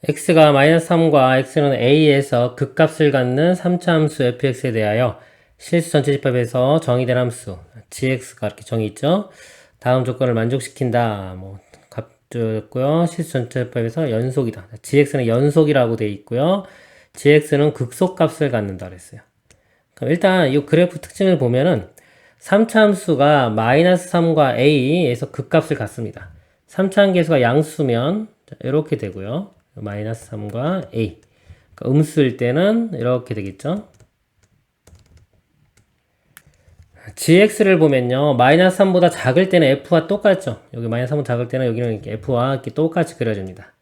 x가 마이너스 3과 x는 a에서 극값을 갖는 3차 함수 fx에 대하여 실수 전체 집합에서 정의된 함수 gx가 이렇게 정의있죠. 다음 조건을 만족시킨다. 뭐 값줬고요. 실수 전체 집합에서 연속이다. gx는 연속이라고 되어 있고요. gx는 극소값을 갖는다 그랬어요. 그럼 일단 이 그래프 특징을 보면은 3차 함수가 마이너스 3과 a에서 극값을 갖습니다. 3차 함계수가 양수면 이렇게 되고요. 마이너스 3과 a. 그러니까 음수일 때는 이렇게 되겠죠. gx를 보면요. 마이너스 3보다 작을 때는 f와 똑같죠. 여기 마이너스 3보다 작을 때는 여기는 이렇게 f와 이렇게 똑같이 그려집니다.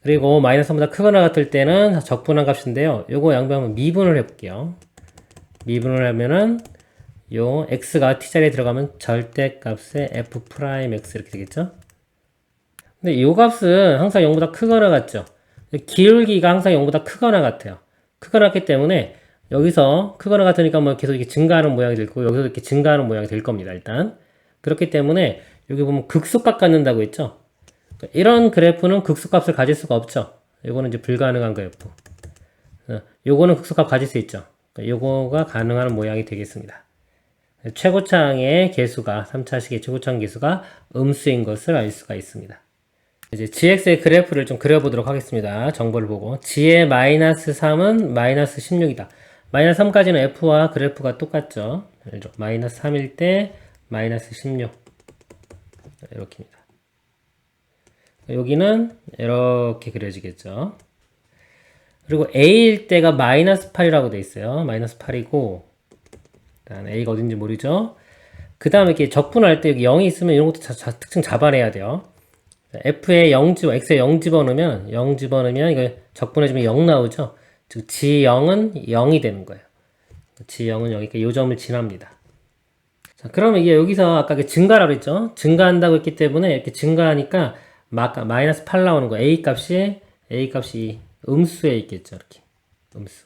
그리고 마이너스 3보다 크거나 같을 때는 적분한 값인데요. 요거 양변하면 미분을 해볼게요. 미분을 하면은 요 x가 t자리에 들어가면 절대값의 f'x 이렇게 되겠죠. 근데 이 값은 항상 0보다 크거나 같죠. 기울기가 항상 0보다 크거나 같아요. 크거나 같기 때문에 여기서 크거나 같으니까 뭐 계속 이렇게 증가하는 모양이 될 거고 여기서 이렇게 증가하는 모양이 될 겁니다. 일단 그렇기 때문에 여기 보면 극소값 갖는다고 했죠. 이런 그래프는 극소값을 가질 수가 없죠. 이거는 이제 불가능한 그래프. 요거는 극소값 가질 수 있죠. 요거가 가능한 모양이 되겠습니다. 최고창의 개수가 3차식의 최고창 개수가 음수인 것을 알 수가 있습니다. 이제 gx의 그래프를 좀 그려보도록 하겠습니다. 정보를 보고 g의 마이너스 3은 마이너스 16이다. 마이너스 3까지는 f와 그래프가 똑같죠. 마이너스 3일 때 마이너스 16 이렇게입니다. 여기는 이렇게 그려지겠죠. 그리고 a일 때가 마이너스 8이라고 되어 있어요. 마이너스 8이고 일단 a가 어딘지 모르죠. 그 다음에 이렇게 적분할 때 여기 0이 있으면 이런 것도 특징 잡아내야 돼요. f에 0 집어, x에 0 집어넣으면 이거 적분해주면 0 나오죠. 즉 g0은 0이 되는 거예요. g0은 여기까 이 점을 지납니다. 자, 그러면 이게 여기서 아까 증가라고 했죠. 증가한다고 했기 때문에 이렇게 증가하니까 마이너스 8 나오는 거예요. a 값이 음수에 있겠죠. 이렇게 음수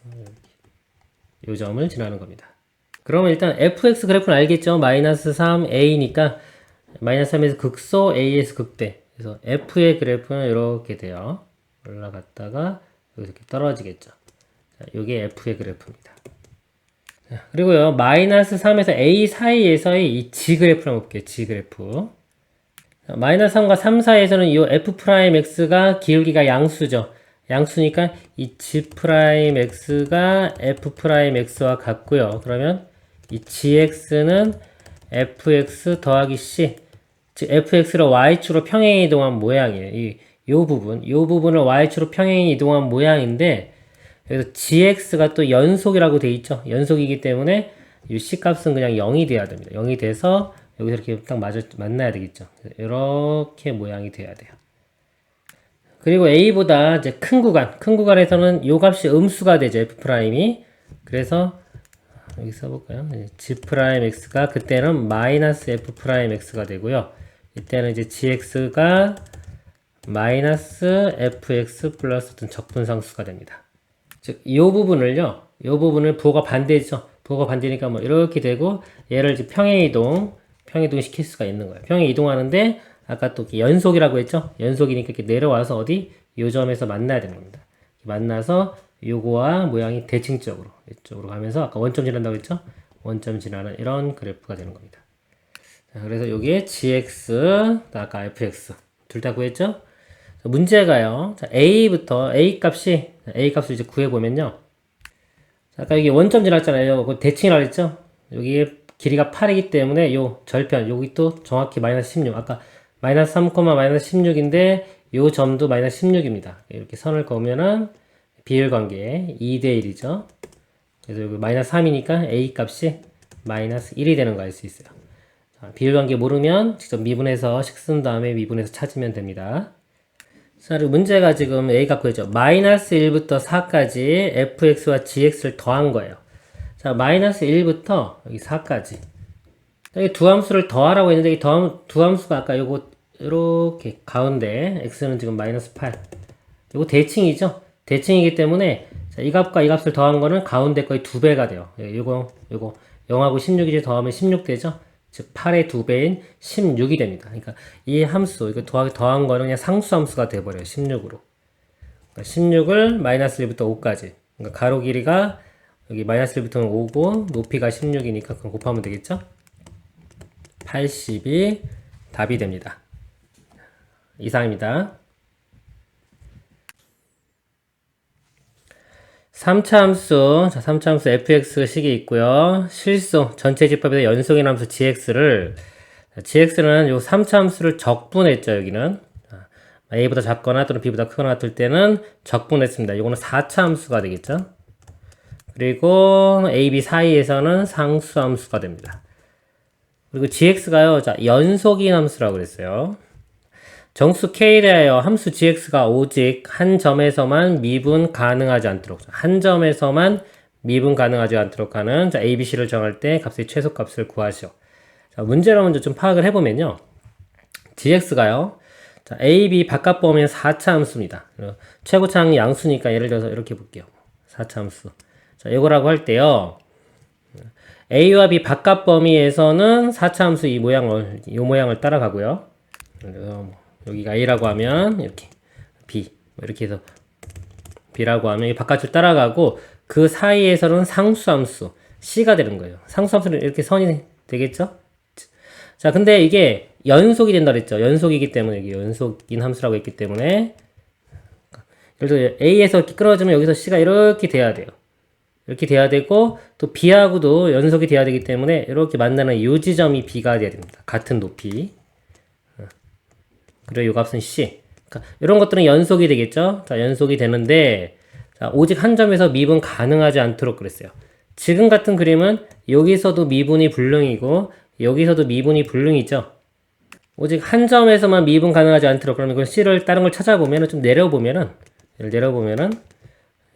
이 점을 지나는 겁니다. 그러면 일단 fx 그래프는 알겠죠. 마이너스 3a니까 마이너스 3에서 극소 a에서 극대. 그래서 f의 그래프는 이렇게 돼요. 올라갔다가 여기서 이렇게 떨어지겠죠. 자, 이게 f의 그래프입니다. 자, 그리고요 마이너스 3에서 a 사이에서의 이 g 그래프를 한번 볼게요. g 그래프. 자, 마이너스 3과 3 사이에서는 이 f'x가 기울기가 양수죠. 양수니까 이 g'x가 f'x와 같고요. 그러면 이 gx는 fx 더하기 c, 즉 fx를 y축으로 평행히 이동한 모양이에요. 요 부분을 y축으로 평행히 이동한 모양인데 여기서 gx가 또 연속이라고 돼 있죠. 연속이기 때문에 이 c 값은 그냥 0이 돼야 됩니다. 0이 돼서 여기서 이렇게 딱 만나야 되겠죠. 이렇게 모양이 돼야 돼요. 그리고 a보다 이제 큰 구간에서는 요 값이 음수가 되죠. f'이. 그래서 여기 써볼까요? g'x가 그때는 마이너스 f'x가 되고요. 이때는 이제 gx가 마이너스 fx 플러스 어떤 적분상수가 됩니다. 즉, 이 부분을 부호가 반대죠. 부호가 반대니까 뭐 이렇게 되고 얘를 이제 평행이동 시킬 수가 있는 거예요. 평행 이동하는데 아까 또 연속이라고 했죠. 연속이니까 이렇게 내려와서 어디 요 점에서 만나야 되는 겁니다. 만나서 요거와 모양이 대칭적으로 이쪽으로 가면서 아까 원점 지난다고 했죠. 원점 지나는 이런 그래프가 되는 겁니다. 자, 그래서 요게 gx, 아까 fx 둘 다 구했죠. 문제가요. 자, a 값을 이제 구해보면요. 자, 아까 여기 원점 지났잖아요. 그 대칭이라고 했죠. 여기 길이가 8이기 때문에 요 절편, 여기 또 정확히 마이너스 16. 아까 마이너스 3, 마이너스 16인데 요 점도 마이너스 16입니다. 이렇게 선을 그으면은 비율관계 2대 1이죠. 그래서 여기 마이너스 3이니까 a 값이 마이너스 1이 되는 거 알 수 있어요. 자, 비율관계 모르면 직접 미분해서 식 쓴 다음에 미분해서 찾으면 됩니다. 자, 그리고 문제가 지금 a 값 구했죠. 마이너스 1부터 4까지 fx와 gx를 더한 거예요. 자, 마이너스 1부터 여기 4까지. 여기 두 함수를 더하라고 했는데 이 두 함수가 아까 요거 이렇게 가운데 x는 지금 마이너스 8. 요거 대칭이죠. 대칭이기 때문에 자, 이 값과 이 값을 더한 거는 가운데 거의 2배가 돼요. 요거 0하고 16이제 더하면 16 되죠. 즉 8의 2배인 16이 됩니다. 그러니까 이 함수 이거 더한 거는 그냥 상수함수가 돼버려요. 16으로. 16을 마이너스 1부터 5까지. 그러니까 가로 길이가 여기 마이너스 1부터는 5고 높이가 16이니까 그럼 곱하면 되겠죠? 80이 답이 됩니다. 이상입니다. 3차 함수, 자, 3차 함수 fx 식이 있고요. 실수, 전체 집합에서 연속인 함수 gx를, gx는 요 3차 함수를 적분했죠, 여기는. a보다 작거나 또는 b보다 크거나 같을 때는 적분했습니다. 이거는 4차 함수가 되겠죠. 그리고 a, b 사이에서는 상수 함수가 됩니다. 그리고 gx가요, 자, 연속인 함수라고 그랬어요. 정수 k에 대하여 함수 gx가 오직 한 점에서만 미분 가능하지 않도록, 한 점에서만 미분 가능하지 않도록 하는, 자, a, b, c를 정할 때 값의 최소값을 구하시오. 자, 문제를 먼저 좀 파악을 해보면요. gx가요, 자, a, b 바깥 범위는 4차 함수입니다. 최고차항이 양수니까 예를 들어서 이렇게 볼게요. 4차 함수. 자, 이거라고 할 때요. a와 b 바깥 범위에서는 4차 함수 이 모양을 따라가고요. 여기가 a라고 하면 이렇게 b 이렇게 해서 b라고 하면 이 바깥을 따라가고 그 사이에서는 상수함수 c가 되는 거예요. 상수함수는 이렇게 선이 되겠죠? 자, 근데 이게 연속이 된다 그랬죠. 연속이기 때문에 이게 연속인 함수라고 했기 때문에 예를 들어 a에서 이렇게 끊어지면 여기서 c가 이렇게 돼야 돼요. 이렇게 돼야 되고 또 b하고도 연속이 돼야 되기 때문에 이렇게 만나는 이 지점이 b가 돼야 됩니다. 같은 높이. 그리고 이 값은 c. 그러니까 이런 것들은 연속이 되겠죠. 자, 연속이 되는데 자, 오직 한 점에서 미분 가능하지 않도록 그랬어요. 지금 같은 그림은 여기서도 미분이 불능이고 여기서도 미분이 불능이죠. 오직 한 점에서만 미분 가능하지 않도록, 그러면 이건 c를 다른 걸 찾아보면은 좀 내려보면은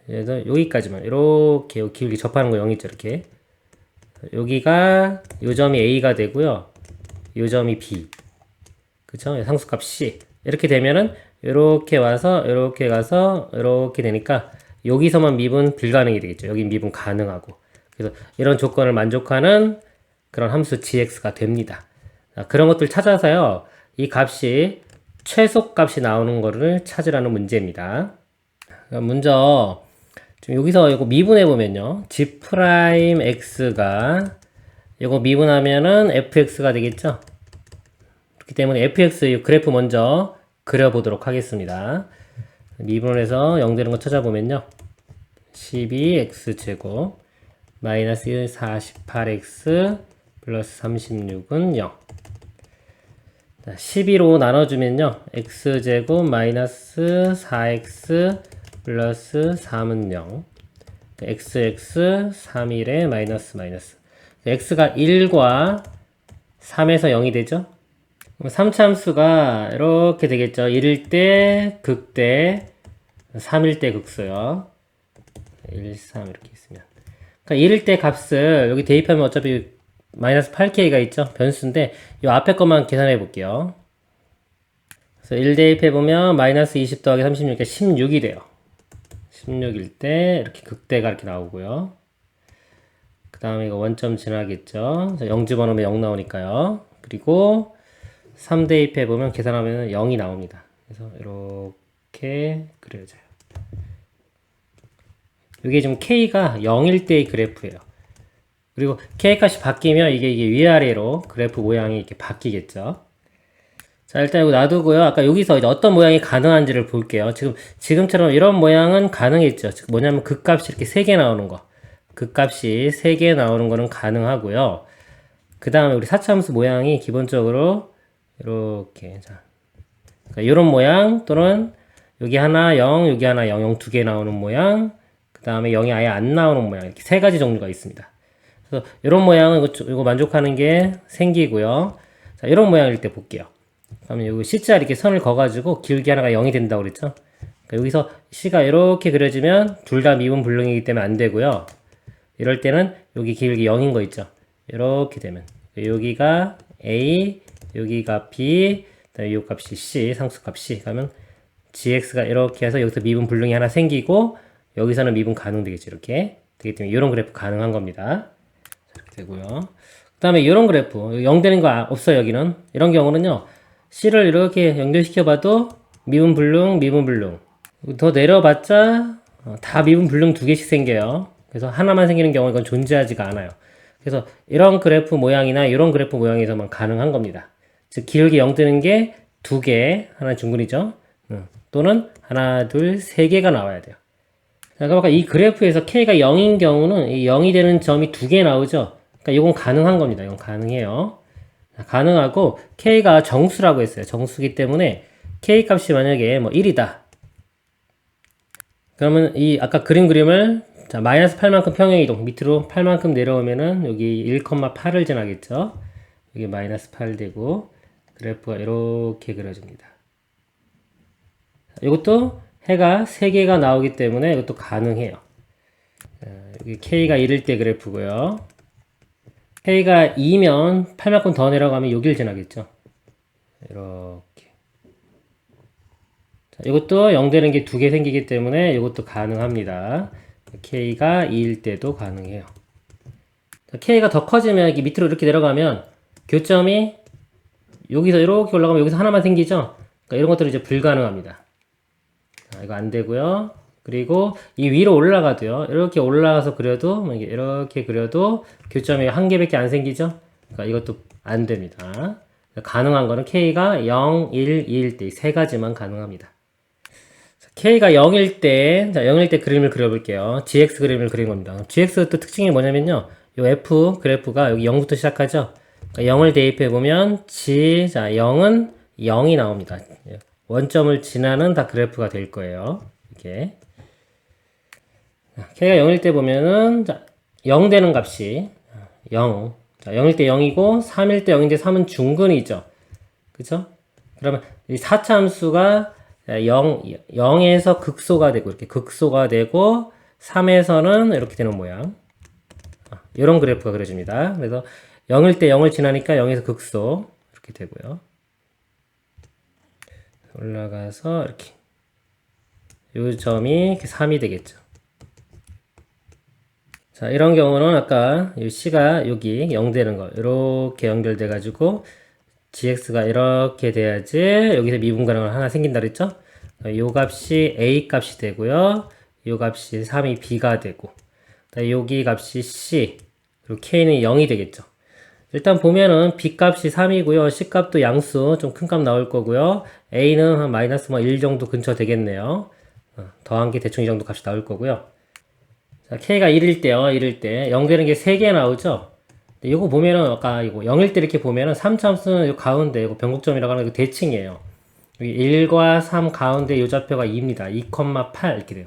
그래서 여기까지만 이렇게 기울기 접하는 거 0 있죠. 이렇게 여기가 요 점이 a가 되고요. 요 점이 b. 그쵸? 상수값 c. 이렇게 되면은 이렇게 와서 이렇게 가서 이렇게 되니까 여기서만 미분 불가능이 되겠죠. 여기 미분 가능하고. 그래서 이런 조건을 만족하는 그런 함수 gx가 됩니다. 자, 그런 것들 찾아서요. 이 값이 최소값이 나오는 거를 찾으라는 문제입니다. 먼저 지금 여기서 이거 미분해 보면요. g 프라임 x가 이거 미분하면은 fx가 되겠죠. 그렇기 때문에 fx 그래프 먼저 그려보도록 하겠습니다. 미분을 해서 0 되는 거 찾아보면요. 12x제곱 마이너스 48x 플러스 36은 0. 12로 나눠주면요. x제곱 마이너스 4x 플러스 3은 0. xx 3일에 마이너스. x가 1과 3에서 0이 되죠. 3차 함수가 이렇게 되겠죠. 1일 때 극대, 3일 때 극소요. 1, 3 이렇게 있으면. 그러니까 1일 때 값을 여기 대입하면 어차피 마이너스 8k가 있죠. 변수인데 이 앞에 것만 계산해 볼게요. 그래서 1 대입해보면 마이너스 20 더하기 36이 16이 돼요. 16일 때 이렇게 극대가 이렇게 나오고요. 그 다음에 이거 원점 지나겠죠. 0 집어넣으면 0 나오니까요. 그리고 3 대입해보면 계산하면 0이 나옵니다. 그래서 이렇게 그려져요. 이게 지금 K가 0일 때의 그래프예요. 그리고 K값이 바뀌면 이게 위아래로 그래프 모양이 이렇게 바뀌겠죠. 자, 일단 이거 놔두고요. 아까 여기서 이제 어떤 모양이 가능한지를 볼게요. 지금처럼 이런 모양은 가능했죠. 즉, 뭐냐면 그 값이 이렇게 3개 나오는 거. 그 값이 3개 나오는 거는 가능하고요. 그 다음에 우리 4차 함수 모양이 기본적으로 이렇게, 자. 그러니까 이런 모양 또는 여기 하나 0, 여기 하나 0, 0 두 개 나오는 모양. 그 다음에 0이 아예 안 나오는 모양. 이렇게 3가지 종류가 있습니다. 그래서 이런 모양은 이거 만족하는 게 생기고요. 자, 이런 모양일 때 볼게요. 그러면 여기 C자 이렇게 선을 그어가지고 기울기 하나가 0이 된다고 그랬죠? 그러니까 여기서 C가 이렇게 그려지면 둘 다 미분 불능이기 때문에 안 되고요. 이럴 때는 여기 기울기 0인 거 있죠? 이렇게 되면 여기가 A, 여기가 B, 그다음에 이 값이 C, 상수값 C. 그러면 GX가 이렇게 해서 여기서 미분 불능이 하나 생기고 여기서는 미분 가능 되겠죠? 이렇게 되기 때문에 이런 그래프 가능한 겁니다. 이렇게 되고요. 그 다음에 이런 그래프 0 되는 거 없어요. 여기는 이런 경우는요. C를 이렇게 연결시켜 봐도 미분 불능 더 내려봤자 다 미분 불능 두 개씩 생겨요. 그래서 하나만 생기는 경우는 이건 존재하지가 않아요. 그래서 이런 그래프 모양이나 이런 그래프 모양에서만 가능한 겁니다. 즉 기울기 0 뜨는 게 두 개, 하나 중근이죠. 또는 하나, 둘, 세 개가 나와야 돼요. 자, 그러니까 이 그래프에서 K가 0인 경우는 이 0이 되는 점이 두 개 나오죠. 그러니까 이건 가능한 겁니다. 이건 가능해요. 가능하고 K가 정수라고 했어요. 정수기 때문에 K 값이 만약에 뭐 1이다. 그러면 이 아까 그림을 자, 마이너스 8만큼 평행 이동 밑으로 8만큼 내려오면은 여기 1,8을 지나겠죠. 여기 마이너스 8 되고 그래프가 이렇게 그려집니다. 이것도 해가 3개가 나오기 때문에 이것도 가능해요. 여기 K가 1일 때 그래프고요. K가 2면 8만큼 더 내려가면 여기를 지나겠죠. 이렇게. 자, 이것도 0 되는 게 두 개 생기기 때문에 이것도 가능합니다. K가 2일 때도 가능해요. 자, K가 더 커지면 이렇게 밑으로 이렇게 내려가면 교점이 여기서 이렇게 올라가면 여기서 하나만 생기죠. 그러니까 이런 것들은 이제 불가능합니다. 자, 이거 안 되고요. 그리고 이 위로 올라가도요. 이렇게 올라가서 그려도 이렇게 그려도 교점이 한 개밖에 안 생기죠. 그러니까 이것도 안 됩니다. 가능한 거는 K가 0, 1, 2일 때 이 세 가지만 가능합니다. 자, K가 0일 때, 자, 0일 때 그림을 그려볼게요. GX 그림을 그린 겁니다. GX 또 특징이 뭐냐면요. 요 F 그래프가 여기 0부터 시작하죠. 그러니까 0을 대입해보면 G, 자, 0은 0이 나옵니다. 원점을 지나는 다 그래프가 될 거예요. 이렇게. K가 0일 때 보면은, 자, 0 되는 값이 0. 자, 0일 때 0이고, 3일 때 0인데 3은 중근이죠. 그쵸? 그러면 이 4차 함수가 0에서 극소가 되고, 이렇게 극소가 되고, 3에서는 이렇게 되는 모양. 이런 그래프가 그려집니다. 그래서 0일 때 0을 지나니까 0에서 극소. 이렇게 되고요. 올라가서 이렇게. 이 점이 이렇게 3이 되겠죠. 자, 이런 경우는 아까 이 C가 여기 0 되는 거 이렇게 연결돼 가지고 GX가 이렇게 돼야지 여기서 미분 가능한 하나 생긴다 그랬죠? 요 값이 A 값이 되고요. 요 값이 3이 B가 되고 여기 값이 C 그리고 K는 0이 되겠죠. 일단 보면은 B 값이 3이고요. C 값도 양수 좀 큰 값 나올 거고요. A는 한 마이너스 1 정도 근처 되겠네요. 더한 게 대충 이 정도 값이 나올 거고요. 자, K가 1일 때요, 1일 때. 0 되는 게 3개 나오죠? 이거 보면은, 아까 이거 0일 때 이렇게 보면은 3참수는 요 가운데, 이거 변곡점이라고 하는 게 대칭이에요. 여기 1과 3 가운데 요 좌표가 2입니다. 2,8 이렇게 돼요.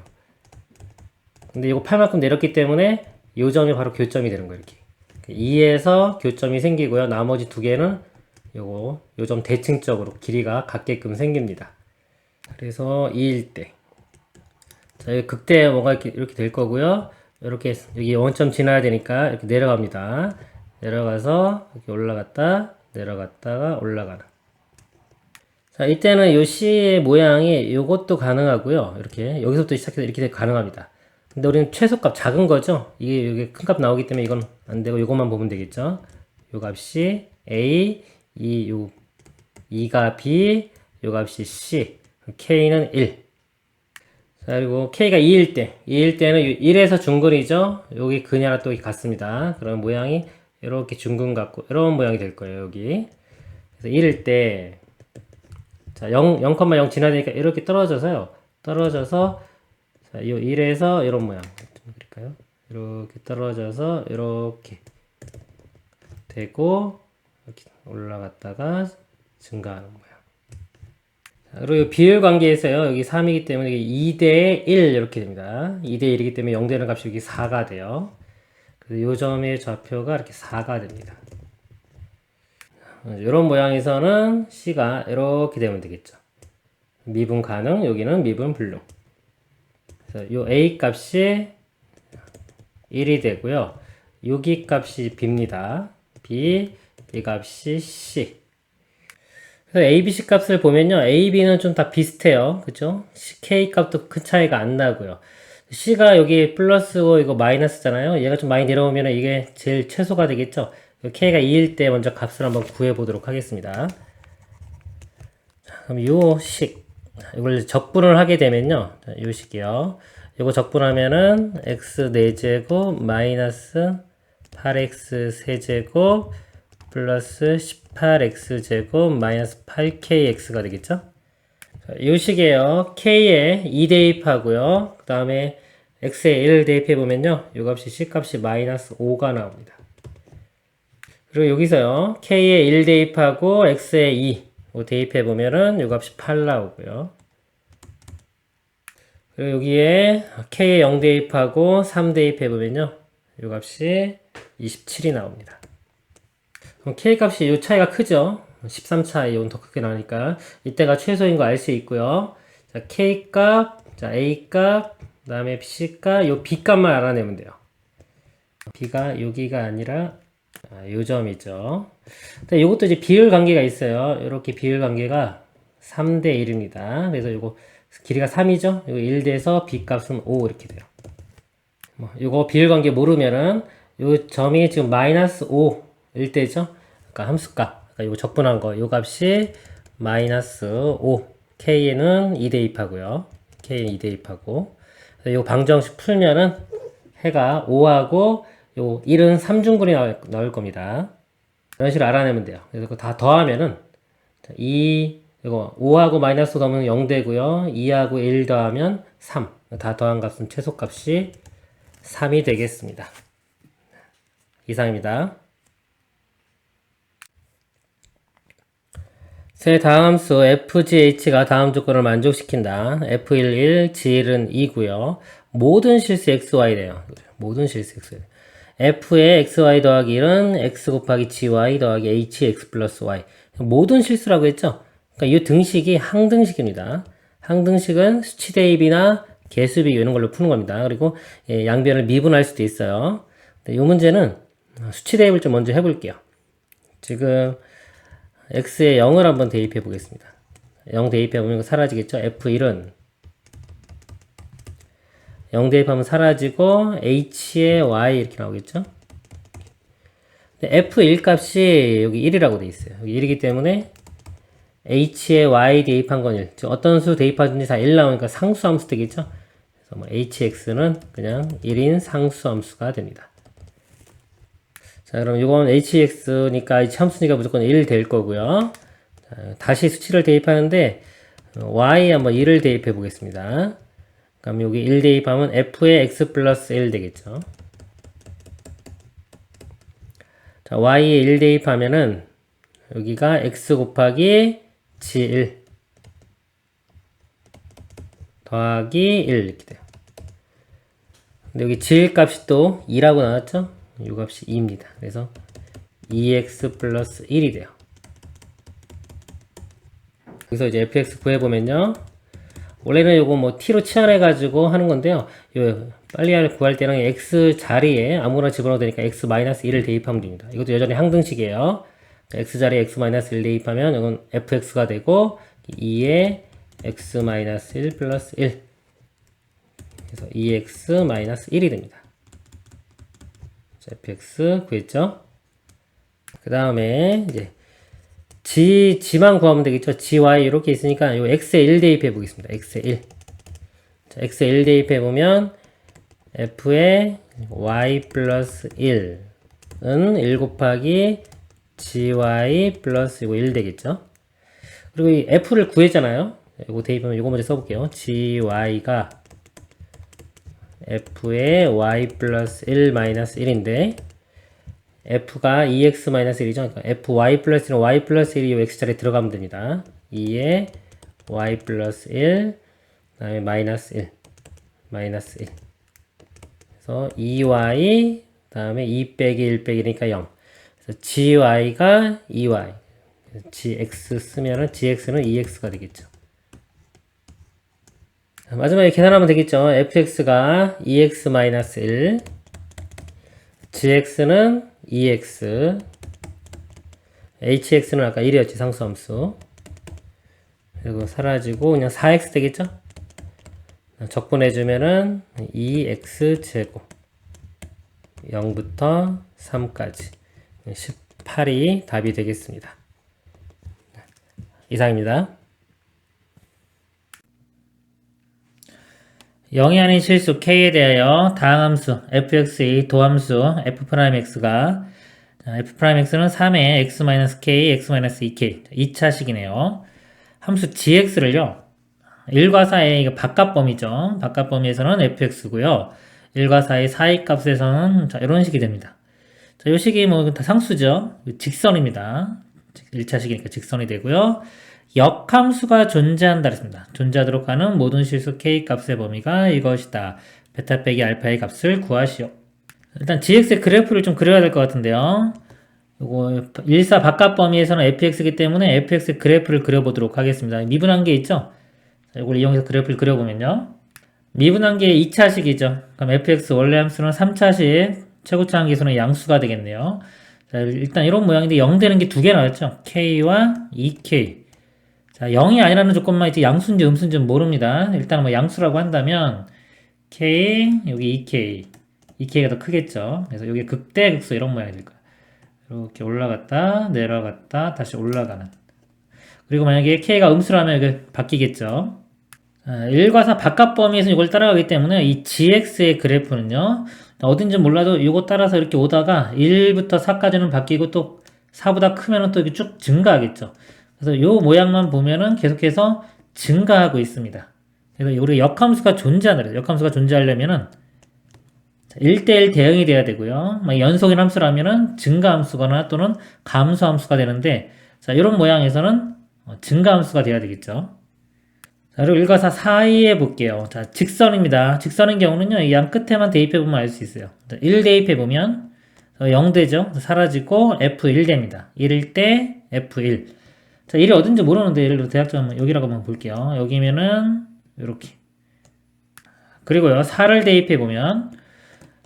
근데 이거 8만큼 내렸기 때문에 요 점이 바로 교점이 되는 거예요, 이렇게. 2에서 교점이 생기고요. 나머지 두 개는 요거, 요 점 대칭적으로 길이가 같게끔 생깁니다. 그래서 2일 때. 자, 여기 극대 뭐가 이렇게 될 거고요. 이렇게 여기 원점 지나야 되니까 이렇게 내려갑니다. 내려가서 이렇게 올라갔다 내려갔다가 올라가는. 자, 이때는 요 C의 모양이 요것도 가능하고요. 이렇게 여기서부터 시작해서 이렇게 가능합니다. 근데 우리는 최소값 작은 거죠. 이게 큰 값 나오기 때문에 이건 안 되고 요것만 보면 되겠죠. 요 값이 A, 이가 B, 요 값이 C, K는 1. 자, 그리고 K가 2일 때, 2일 때는 1에서 중근이죠? 여기 근이 하나 또 같습니다. 그런 모양이 이렇게 중근 같고, 이런 모양이 될 거예요, 여기. 그래서 1일 때, 자, 0,0 지나니까 이렇게 떨어져서요. 떨어져서, 자, 이 1에서 이런 모양. 좀 그릴까요? 이렇게 떨어져서, 이렇게 되고, 이렇게 올라갔다가 증가하는 모양. 그리고 비율 관계에서요. 여기 3이기 때문에 2대 1 이렇게 됩니다. 2대 1이기 때문에 0 되는 값이 여기 4가 돼요. 그래서 이 점의 좌표가 이렇게 4가 됩니다. 이런 모양에서는 C가 이렇게 되면 되겠죠. 미분 가능, 여기는 미분 불능. 그래서 요 A 값이 1이 되고요. 여기 값이 B입니다. B 값이 C. 그래서 A, B, C 값을 보면요. A, B는 좀 다 비슷해요. 그죠? K 값도 큰 차이가 안 나고요. C가 여기 플러스고 이거 마이너스잖아요. 얘가 좀 많이 내려오면 이게 제일 최소가 되겠죠? K가 2일 때 먼저 값을 한번 구해 보도록 하겠습니다. 자, 그럼 요 식. 이걸 적분을 하게 되면요. 자, 요 식이요. 이거 적분하면은 x 4제곱 마이너스 8x 세제곱 플러스 18x제곱 마이너스 8kx가 되겠죠? 자, 요 식이에요. k에 2 대입하고요. 그 다음에 x에 1 대입해보면요. 요 값이 c값이 마이너스 5가 나옵니다. 그리고 여기서요. k에 1 대입하고 x에 2 대입해보면은 요 값이 8 나오고요. 그리고 여기에 k에 0 대입하고 3 대입해보면요. 요 값이 27이 나옵니다. 그럼 k 값이 요 차이가 크죠? 13 차이 더 크게 나오니까 이때가 최소인 거 알 수 있고요. 자, k 값, 자, a 값, 그 다음에 c 값, 요 b 값만 알아내면 돼요. b가 여기가 아니라 요 점이죠. 근데 요것도 이제 비율 관계가 있어요. 이렇게 비율 관계가 3대 1입니다. 그래서 요거 길이가 3이죠? 요거 1 돼서 b 값은 5 이렇게 돼요. 요거 비율 관계 모르면은 요 점이 지금 마이너스 5일 때죠? 그러니까 함수값, 그러니까 요거 적분한 거, 요 값이 마이너스 5. k에는 2 대입하고요. k에 2 대입하고. 요 방정식 풀면은 해가 5하고 요 1은 3중근이 나올 겁니다. 이런 식으로 알아내면 돼요. 그래서 그거 다 더하면은 2, 이거 5하고 마이너스 더하면 0 되고요. 2하고 1 더하면 3. 다 더한 값은 최소값이 3이 되겠습니다. 이상입니다. 세 다음 함수 fgh가 다음 조건을 만족시킨다. f11, g1은 2고요. 모든 실수 xy래요. 모든 실수 xy. f의 xy 더하기 1은 x 곱하기 gy 더하기 hx 플러스 y. 모든 실수라고 했죠? 그러니까 이 등식이 항등식입니다. 항등식은 수치 대입이나 개수 비교 이런 걸로 푸는 겁니다. 그리고 양변을 미분할 수도 있어요. 이 문제는 수치 대입을 좀 먼저 해볼게요. 지금 x에 0을 한번 대입해 보겠습니다. 0 대입해 보면 이거 사라지겠죠? f1은 0 대입하면 사라지고 h에 y 이렇게 나오겠죠? f1 값이 여기 1이라고 돼 있어요. 여기 1이기 때문에 h에 y 대입한 건 1. 즉 어떤 수 대입하든지 다 1 나오니까 상수함수 되겠죠? 그래서 뭐 hx는 그냥 1인 상수함수가 됩니다. 자, 그럼 이건 hx니까 이 함수니까 무조건 1 될 거고요. 자, 다시 수치를 대입하는데 y 한번 1을 대입해 보겠습니다. 그럼 여기 1 대입하면 f의 x 플러스 1 되겠죠. 자, y에 1 대입하면은 여기가 x 곱하기 g1 더하기 1 이렇게 돼요. 근데 여기 g1 값이 또 2라고 나왔죠? 이 값이 2입니다. 그래서 2x 플러스 1이 돼요. 여기서 이제 fx 구해보면요. 원래는 요거 뭐 t로 치환해가지고 하는 건데요. 요 빨리 구할 때는 x 자리에 아무거나 집어넣어도 되니까 x 마이너스 1을 대입하면 됩니다. 이것도 여전히 항등식이에요. x 자리에 x 마이너스 1 대입하면 이건 fx가 되고 2에 x 마이너스 1 플러스 1. 그래서 2x 마이너스 1이 됩니다. fx 구했죠? 그 다음에 이제 g만 구하면 되겠죠? gy 이렇게 있으니까 요 x에 1 대입해 보겠습니다. x에 1. 자, x에 1 대입해 보면 f에 y 플러스 1은 1 곱하기 gy 플러스 이거 1 되겠죠? 그리고 이 f를 구했잖아요. 이거 대입하면 이거 먼저 써볼게요. gy가 f의 y 플러스 1 마이너스 1인데 f가 2x 마이너스 1이죠. 그러니까 fy 플러스 1은 y 플러스 1이 x자리에 들어가면 됩니다. 2에 y 플러스 1 그 다음에 마이너스 1 마이너스 1 그래서 2y 그 다음에 2 빼기 1 빼기 1이니까 0 그래서 gy가 2y gx 쓰면은 gx는 2x가 되겠죠. 마지막에 계산하면 되겠죠. fx가 2x-1 gx는 2x hx는 아까 1이었지 상수함수. 그리고 사라지고 그냥 4x 되겠죠. 적분해주면은 2x제곱 0부터 3까지 18이 답이 되겠습니다. 이상입니다. 0이 아닌 실수 k에 대하여 다항함수 fx의 도함수 f'x가 f'x는 3의 x-k, x-2k 2차식이네요. 함수 gx를요 1과 4의 이거 바깥범위죠. 바깥범위에서는 fx고요 1과 4의 사이값에서는 자, 이런 식이 됩니다. 자, 이 식이 뭐 다 상수죠. 직선입니다. 1차식이니까 직선이 되고요. 역함수가 존재한다 그랬습니다. 존재하도록 하는 모든 실수 k 값의 범위가 이것이다. 베타 빼기 알파의 값을 구하시오. 일단 gx의 그래프를 좀 그려야 될 것 같은데요. 요거 1사 바깥 범위에서는 fx이기 때문에 fx의 그래프를 그려보도록 하겠습니다. 미분한계 있죠? 자, 이걸 이용해서 그래프를 그려보면요. 미분한계 2차식이죠. 그럼 fx 원래 함수는 3차식, 최고차 한계수는 양수가 되겠네요. 자, 일단 이런 모양인데 0 되는 게 두 개 나왔죠. k와 2k. 자, 0이 아니라는 조건만 있지 양수인지 음수인지는 모릅니다. 일단 뭐 양수라고 한다면 k, 여기 2k. 2k가 더 크겠죠. 그래서 여기 극대극소 이런 모양이 될 거예요. 이렇게 올라갔다 내려갔다 다시 올라가는. 그리고 만약에 k가 음수라면 이게 바뀌겠죠. 1과 4 바깥 범위에서 이걸 따라가기 때문에 이 gx의 그래프는요 어딘지 몰라도 이거 따라서 이렇게 오다가 1부터 4까지는 바뀌고 또 4보다 크면은 또 이렇게 쭉 증가하겠죠. 그래서 이 모양만 보면은 계속해서 증가하고 있습니다. 그래서 우리 역함수가 존재하는 역함수가 존재하려면은 1대1 대응이 돼야 되고요. 연속인 함수라면은 증가함수거나 또는 감소함수가 되는데 자, 이런 모양에서는 증가함수가 돼야 되겠죠. 자, 그리고 1과 4 사이에 볼게요. 자, 직선입니다. 직선인 경우는요, 이 양 끝에만 대입해보면 알 수 있어요. 1 대입해보면 0 되죠? 사라지고 F1 됩니다. 1일 때 F1. 자, 1이 어딘지 모르는데, 예를 들어 대략적으로 여기라고 한번 볼게요. 여기면은, 요렇게. 그리고요, 4를 대입해보면,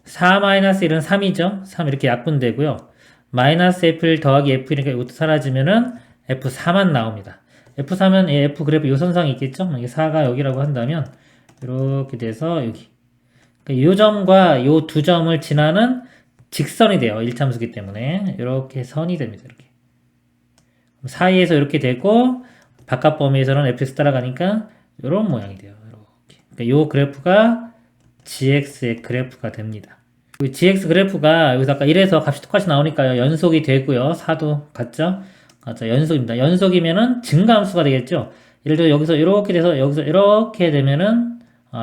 4-1은 3이죠? 3 이렇게 약분되고요. 마이너스 F1 더하기 F1이니까 이것도 사라지면은 F4만 나옵니다. F4면 F 그래프 요 선상이 있겠죠? 이게 4가 여기라고 한다면 이렇게 돼서 여기 요 점과 요 두 점을 지나는 직선이 돼요. 1참수기 때문에 이렇게 선이 됩니다. 이렇게 사이에서 이렇게 되고 바깥 범위에서는 fx 따라가니까 이런 모양이 돼요. 이렇게. 그러니까 요 그래프가 gx의 그래프가 됩니다. gx 그래프가 여기서 아까 1에서 값이 똑같이 나오니까요. 연속이 되고요. 4도 같죠? 맞죠. 연속입니다. 연속이면은 증가함수가 되겠죠. 예를 들어 여기서 이렇게 돼서 여기서 이렇게 되면은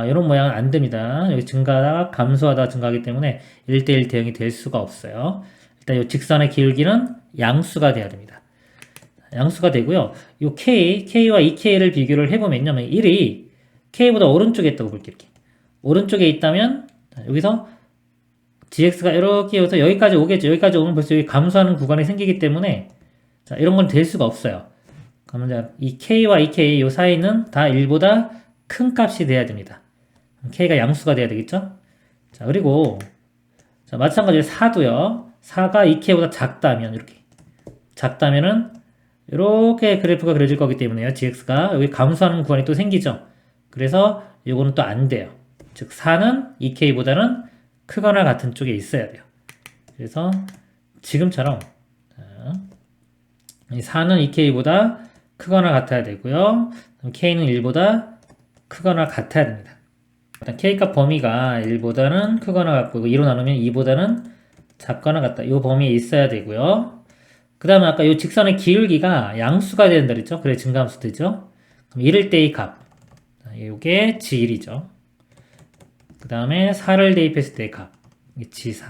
이런 모양은 안 됩니다. 여기 증가하다가 감소하다가 증가하기 때문에 1대1 대응이 될 수가 없어요. 일단 이 직선의 기울기는 양수가 돼야 됩니다. 양수가 되고요. 이 k와 2k를 비교를 해보면요. 1이 k보다 오른쪽에 있다고 볼게요. 이렇게. 오른쪽에 있다면 여기서 gx가 이렇게 여기서 여기까지 오겠죠. 여기까지 오면 벌써 여기 감소하는 구간이 생기기 때문에 자, 이런 건 될 수가 없어요. 그러면 이 k와 2k 요 사이는 다 1보다 큰 값이 돼야 됩니다. k가 양수가 돼야 되겠죠? 자, 그리고 자, 마찬가지로 4도요. 4가 2k보다 작다면 이렇게 작다면은 이렇게 그래프가 그려질 거기 때문에요. gx가 여기 감소하는 구간이 또 생기죠. 그래서 이거는 또 안 돼요. 즉 4는 2k보다는 크거나 같은 쪽에 있어야 돼요. 그래서 지금처럼 이 4는 2k보다 크거나 같아야 되고요. k는 1보다 크거나 같아야 됩니다. 일단 k값 범위가 1보다는 크거나 같고 2로 나누면 2보다는 작거나 같다. 이 범위에 있어야 되고요. 그 다음에 아까 이 직선의 기울기가 양수가 된다 그랬죠? 그래 증가함수 되죠? 그럼 1일 때의 값. 이게 g1이죠. 그 다음에 4를 대입했을 때의 값. 이게 g4.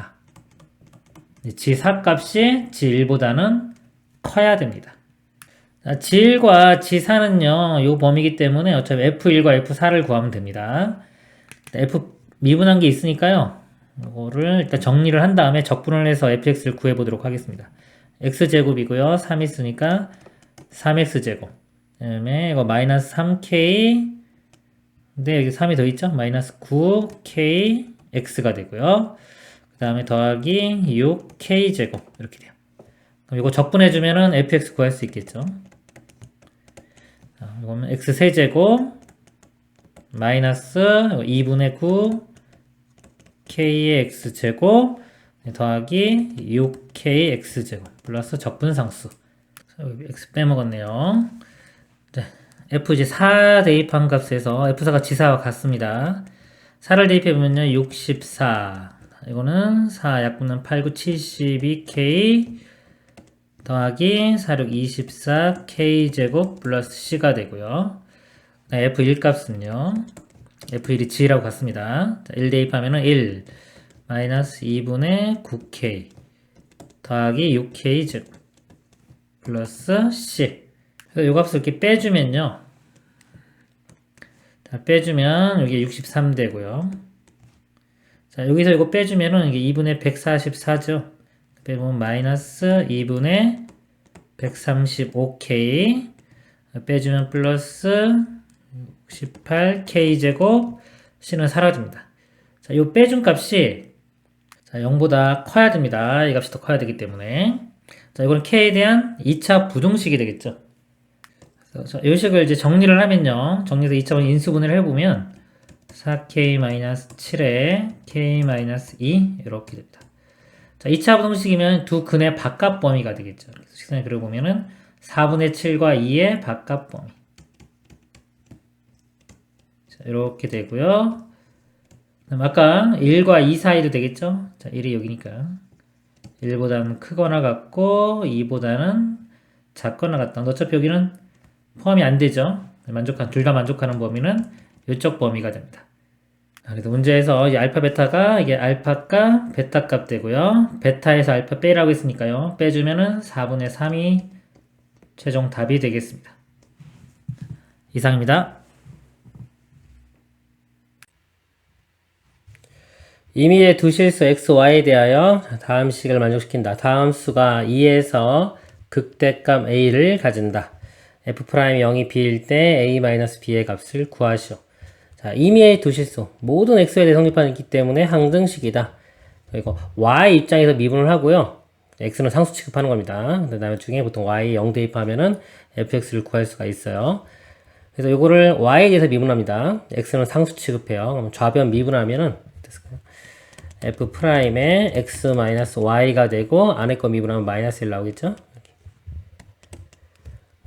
g4 값이 g1보다는 커야 됩니다. g1과 g4는요, 요 범위이기 때문에 어차피 f1과 f4를 구하면 됩니다. f 미분한 게 있으니까요, 이거를 일단 정리를 한 다음에 적분을 해서 fx를 구해보도록 하겠습니다. x제곱이고요, 3 있으니까 3x제곱. 그 다음에 이거 마이너스 3k, 근데 여기 3이 더 있죠? 마이너스 9kx가 되고요. 그 다음에 더하기 6k제곱. 이렇게 돼요. 그럼 이거 적분해주면은 fx 구할 수 있겠죠. 자, 이거는 x 세제곱 마이너스 2분의 9 k의 x제곱 더하기 6k x제곱 플러스 적분상수. x 빼먹었네요. 네, f 이제 4 대입한 값에서 f4가 g4와 같습니다. 4를 대입해보면요. 64. 이거는 4 약분은 8, 9, 72K 더하기 4, 6, 24K제곱 플러스 C가 되고요. F1 값은요. F1이 G라고 같습니다. 자, 1 대입하면은 1 마이너스 2분의 9K 더하기 6K제곱 플러스 C. 그래서 요 값을 이렇게 빼주면요. 자, 빼주면 여기 63 되고요. 자, 여기서 이거 빼주면은 이게 2분의 144죠. 빼보면 마이너스 2분의 135K 빼주면 플러스 68K제곱 C는 사라집니다. 자, 요 빼준 값이 자, 0보다 커야 됩니다. 이 값이 더 커야 되기 때문에. 자, 이거는 K에 대한 2차 부등식이 되겠죠. 그래서 이 식을 이제 정리를 하면요. 정리해서 2차원 인수분해를 해보면 4K-7에 K-2 이렇게 됩니다. 자, 2차 부등식이면 두 근의 바깥 범위가 되겠죠. 그래서 식선에 그려보면은 4분의 7과 2의 바깥 범위. 자, 이렇게 되고요. 그럼 아까 1과 2 사이도 되겠죠? 자, 1이 여기니까 1보다는 크거나 같고 2보다는 작거나 같다. 어차피 여기는 포함이 안 되죠. 둘 다 만족하는 범위는 이쪽 범위가 됩니다. 그래서 문제에서 이 알파 베타가 이게 알파값 베타 값 되고요. 베타에서 알파 빼라고 했으니까요. 빼주면은 4분의 3이 최종 답이 되겠습니다. 이상입니다. 임의의 두 실수 x, y에 대하여 다음 식을 만족시킨다. 다음 수가 2에서 극대값 a를 가진다. f'0이 b일 때 a-b의 값을 구하시오. 자, 임의의 두 실수. 모든 x에 대해 성립하기 때문에 항등식이다. 그리고 y 입장에서 미분을 하고요. x는 상수 취급하는 겁니다. 그 다음에 중에 보통 y 0 대입하면은 fx를 구할 수가 있어요. 그래서 요거를 y에 대해서 미분합니다. x는 상수 취급해요. 그럼 좌변 미분하면은 f'의 x-y가 되고 안에 거 미분하면 마이너스 1 나오겠죠?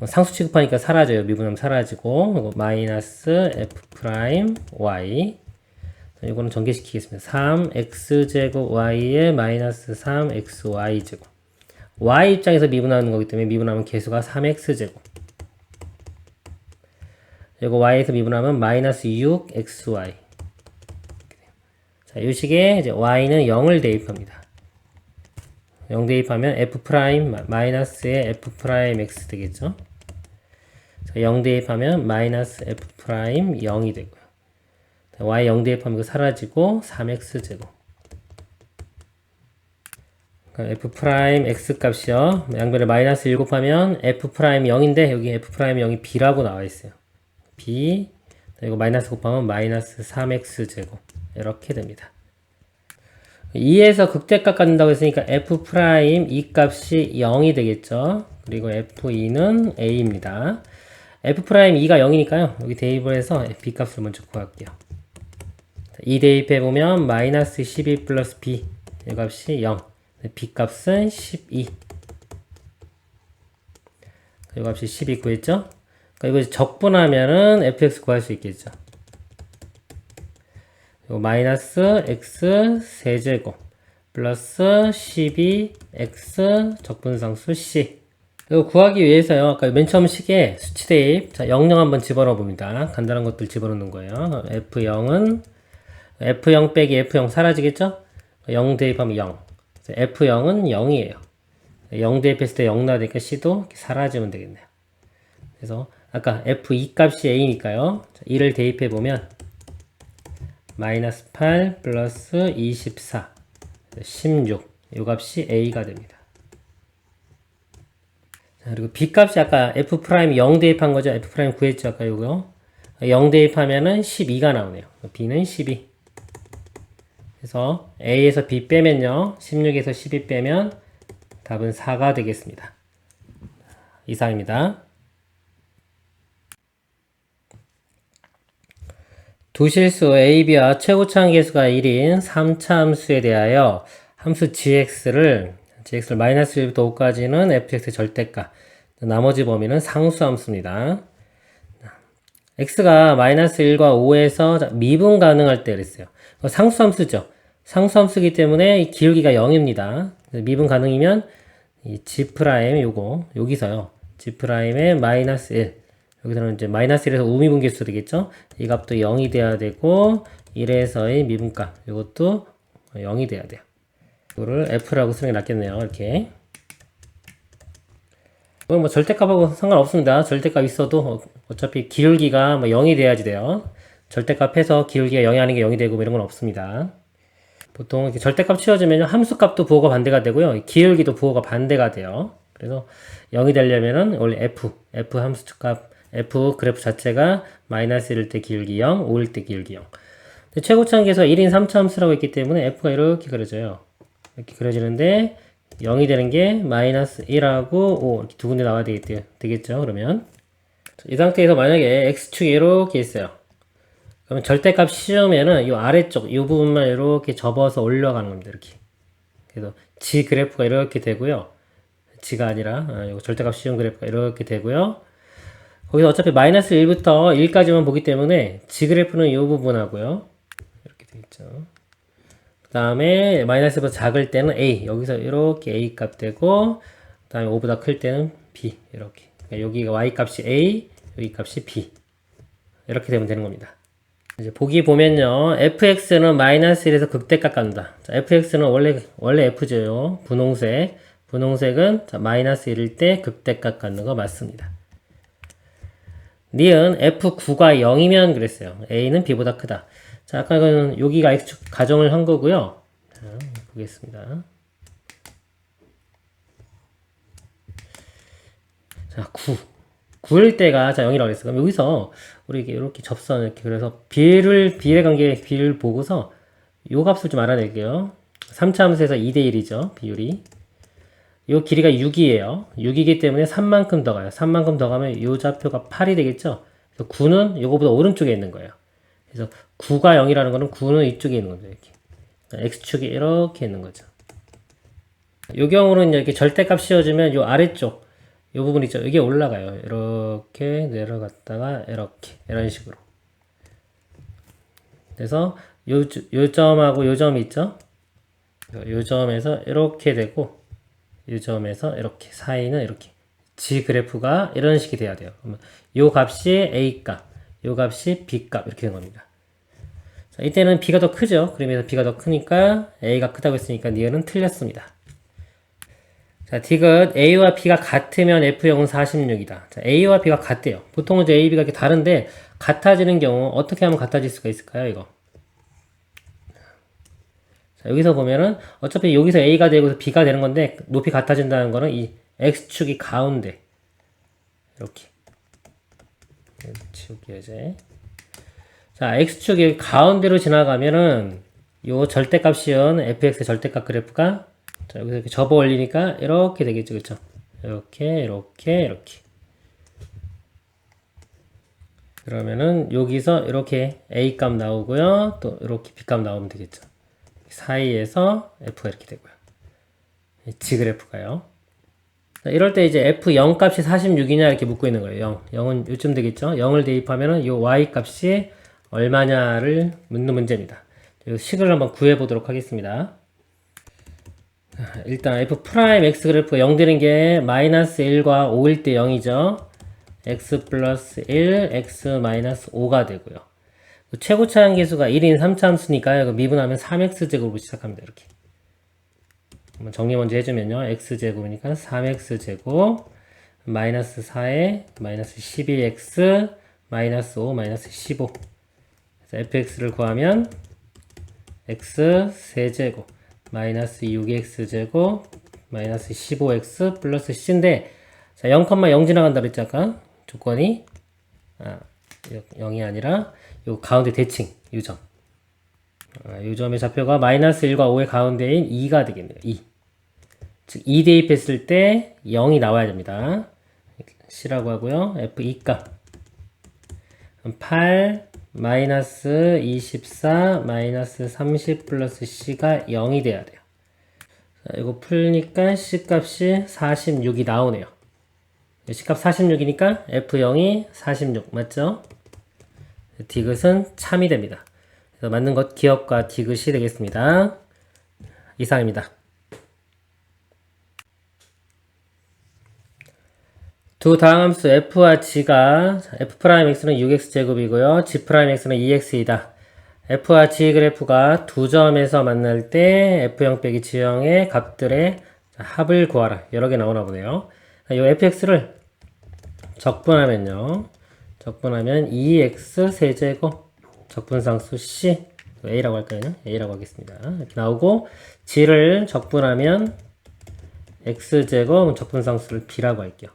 상수 취급하니까 사라져요. 미분하면 사라지고 그리고 마이너스 f'y 이거는 전개시키겠습니다. 3x제곱 y에 마이너스 3xy제곱 y 입장에서 미분하는 거기 때문에 미분하면 개수가 3x제곱 이거 y에서 미분하면 마이너스 6xy 자, 이 식에 이제 y는 0을 대입합니다. 0 대입하면 f' 마이너스의 f'x 되겠죠? 자, 0 대입하면 마이너스 f' 0이 되고요. 자, y 0 대입하면 이거 사라지고 3x제곱. 그러니까 f'x 값이요. 양변에 마이너스 1 곱하면 f' 0인데 여기 f' 0이 b라고 나와 있어요. b 이거 마이너스 곱하면 마이너스 3x제곱 이렇게 됩니다. 2에서 극대값 갖는다고 했으니까 f' 이 값이 0이 되겠죠. 그리고 f2는 a입니다. f' 2가 0이니까요. 여기 대입을 해서 b 값을 먼저 구할게요. 2 대입해보면 마이너스 12 플러스 b 이 값이 0 b 값은 12 이 값이 12 구했죠. 그러니까 이거 적분하면은 fx 구할 수 있겠죠. 마이너스 x 세제곱 플러스 12x 적분상수 c 이거 구하기 위해서요. 아까 맨 처음 식에 수치 대입 자 00 한번 집어넣어 봅니다. 간단한 것들 집어넣는 거예요. f0은 f0 빼기 f0 사라지겠죠? 0 대입하면 0 f0은 0이에요. 0 대입했을 때 0 나오니까 c도 사라지면 되겠네요. 그래서 아까 f2 값이 a니까요. 1을 대입해 보면 마이너스 8 플러스 24 16 이 값이 a가 됩니다. 자, 그리고 b 값이 아까 f' 0 대입한 거죠. f' 구했죠. 아까 요거 0 대입하면은 12가 나오네요. b는 12 그래서 a에서 b 빼면요 16에서 12 빼면 답은 4가 되겠습니다. 이상입니다. 두 실수 a, b와 최고차항 계수가 1인 3차 함수에 대하여 함수 gx를 마이너스 1부터 5까지는 fx의 절대값 나머지 범위는 상수 함수입니다. x가 마이너스 1과 5에서 미분 가능할 때 그랬어요. 상수함수죠. 상수함수기 때문에 이 기울기가 0입니다. 미분 가능이면 이 g 프라임 요거 여기서요. g 프라임의 마이너스 1 여기서는 이제 마이너스 1에서 우미분계수 되겠죠. 이 값도 0이 돼야 되고 1에서의 미분값 이것도 0이 돼야 돼요. 이거를 f라고 쓰는 게 낫겠네요. 이렇게. 뭐 절대값하고 상관없습니다. 절대값 있어도 어차피 기울기가 뭐 0이 돼야지 돼요. 절대값 해서 기울기가 0이 아닌 게 0이 되고 뭐 이런 건 없습니다. 보통 이렇게 절대값 치워주면 함수값도 부호가 반대가 되고요. 기울기도 부호가 반대가 돼요. 그래서 0이 되려면은 원래 f 함수값 f 그래프 자체가 마이너스 1일 때 기울기 0, 5일 때 기울기 0. 최고차항계에서 1인 3차 함수라고 했기 때문에 f가 이렇게 그려져요. 이렇게 그려지는데 0이 되는 게 마이너스 1하고 5 이렇게 두 군데 나와야 되겠죠. 그러면 이 상태에서 만약에 x축이 이렇게 있어요. 그러면 절대값 씌우면은 이 아래쪽 이 부분만 이렇게 접어서 올라가는 겁니다. 이렇게. 그래서 g 그래프가 이렇게 되고요. g가 아니라 이거 절대값 씌운 그래프가 이렇게 되고요. 거기서 어차피 마이너스 1부터 1까지만 보기 때문에 g 그래프는 이 부분하고요. 이렇게 되겠죠. 그 다음에 마이너스보다 작을 때는 a 여기서 이렇게 a 값 되고 그 다음에 5보다 클 때는 b 이렇게. 그러니까 여기가 y 값이 a 여기 값이 b 이렇게 되면 되는 겁니다. 이제 보기 보면요. fx는 마이너스 1에서 극대값 간다. 자, fx는 원래 f죠. 분홍색. 분홍색은 자, 마이너스 1일 때 극대값 갖는 거 맞습니다. 니은 f9가 0이면 그랬어요. a는 b보다 크다. 자, 아까 는 여기가 x축 가정을 한 거고요. 자, 보겠습니다. 자, 9일 때가 자 0이라고 그랬어요. 그럼 여기서 우리 이렇게 접선 이렇게 그래서 비례 관계 비를 보고서 요 값을 좀 알아낼게요. 3차 함수에서 2대1이죠. 비율이. 요 길이가 6이에요. 6이기 때문에 3만큼 더 가요. 3만큼 더 가면 요 좌표가 8이 되겠죠. 그래서 9는 요거보다 오른쪽에 있는 거예요. 그래서 9가 0이라는 거는 9는 이쪽에 있는 겁니다. 이렇게. x축이 이렇게 있는 거죠. 요 경우는 이렇게 절대값 씌워주면 요 아래쪽 요 부분 있죠. 이게 올라가요. 이렇게 내려갔다가 이렇게 이런 식으로. 그래서 요 점하고 요 점이 있죠. 요 점에서 이렇게 되고 이 점에서 이렇게 사이는 이렇게 g 그래프가 이런 식이 돼야 돼요. 그러면 요 값이 a 값, 요 값이 b 값 이렇게 된 겁니다. 자, 이때는 b가 더 크죠. 그러면서 b가 더 크니까 a가 크다고 했으니까 니은은 틀렸습니다. 자, 디귿 a와 b가 같으면 f0은 46이다. 자, a와 b가 같대요. 보통은 이제 a, b가 이렇게 다른데 같아지는 경우 어떻게 하면 같아질 수가 있을까요? 이거. 여기서 보면은 어차피 여기서 A가 되고 B가 되는 건데 높이 같아진다는 거는 이 X축이 가운데 이렇게 치울게요 이제. 자, X축이 가운데로 지나가면은 요 절대값 씌운 fx의 절대값 그래프가 자, 여기서 이렇게 접어 올리니까 이렇게 되겠죠. 그쵸? 이렇게 그러면은 여기서 이렇게 A 값 나오고요. 또 이렇게 B 값 나오면 되겠죠. 사이에서 F가 이렇게 되고요. G 그래프가요. 이럴 때 이제 F0 값이 46이냐 이렇게 묻고 있는 거예요. 0은 요쯤 되겠죠. 0을 대입하면은 이 Y 값이 얼마냐를 묻는 문제입니다. 식을 한번 구해 보도록 하겠습니다. 일단 F 프라임 X 그래프가 0 되는 게 마이너스 1과 5일 때 0이죠. X 플러스 1, X 마이너스 5가 되고요. 최고차항 계수가 1인 3차 함수니까요. 미분하면 3x제곱으로 시작합니다. 이렇게. 한번 정리 먼저 해주면요. x제곱이니까 3x제곱 마이너스 4에 마이너스 12x 마이너스 5 마이너스 15 그래서 fx를 구하면 x 세제곱 마이너스 6x제곱 마이너스 15x 플러스 c인데 자 0,0 지나간다 그랬죠 아까 조건이 0이 아니라 요 가운데 대칭 요 점. 요 점의 좌표가 마이너스 1과 5의 가운데인 2가 되겠네요. 2. 즉 2 대입했을 때 0이 나와야 됩니다. C라고 하고요. F2 값 8 마이너스 24 마이너스 30 플러스 C가 0이 돼야 돼요. 자, 이거 풀니까 C 값이 46이 나오네요. C 값 46이니까 F0이 46 맞죠? 디귿은 참이 됩니다. 그래서 맞는 것 기억과 디귿이 되겠습니다. 이상입니다. 두 다항 함수 f와 g가 f'x는 6x제곱이고요. g'x는 2x이다. f와 g 그래프가 두 점에서 만날 때 f0 빼기 g0의 값들의 합을 구하라. 여러 개 나오나 보네요. 이 fx를 적분하면요. 적분하면 2x 세제곱 적분상수 c a라고 할까요? a라고 하겠습니다. 이렇게 나오고 g를 적분하면 x제곱 적분상수를 b라고 할게요.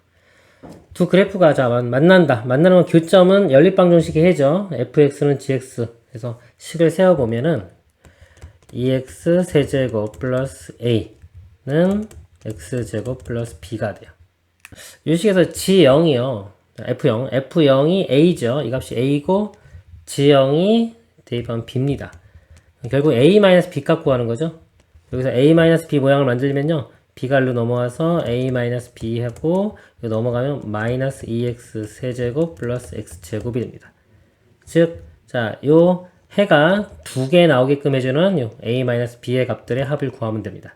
두 그래프가 자 만난다. 만나는 교점은 연립방정식의 해죠. fx는 gx. 그래서 식을 세워보면은 2x 세제곱 플러스 a는 x제곱 플러스 b가 돼요. 이 식에서 g0이요. f0이 a죠. 이 값이 a고 g0이 대입하면 b입니다. 결국 a-b 값 구하는 거죠. 여기서 a-b 모양을 만들면요. b갈로 넘어와서 a-b 하고 넘어가면 마이너스 2x 세제곱 플러스 x제곱이 됩니다. 즉, 자, 요 해가 두 개 나오게끔 해주는 요 a-b의 값들의 합을 구하면 됩니다.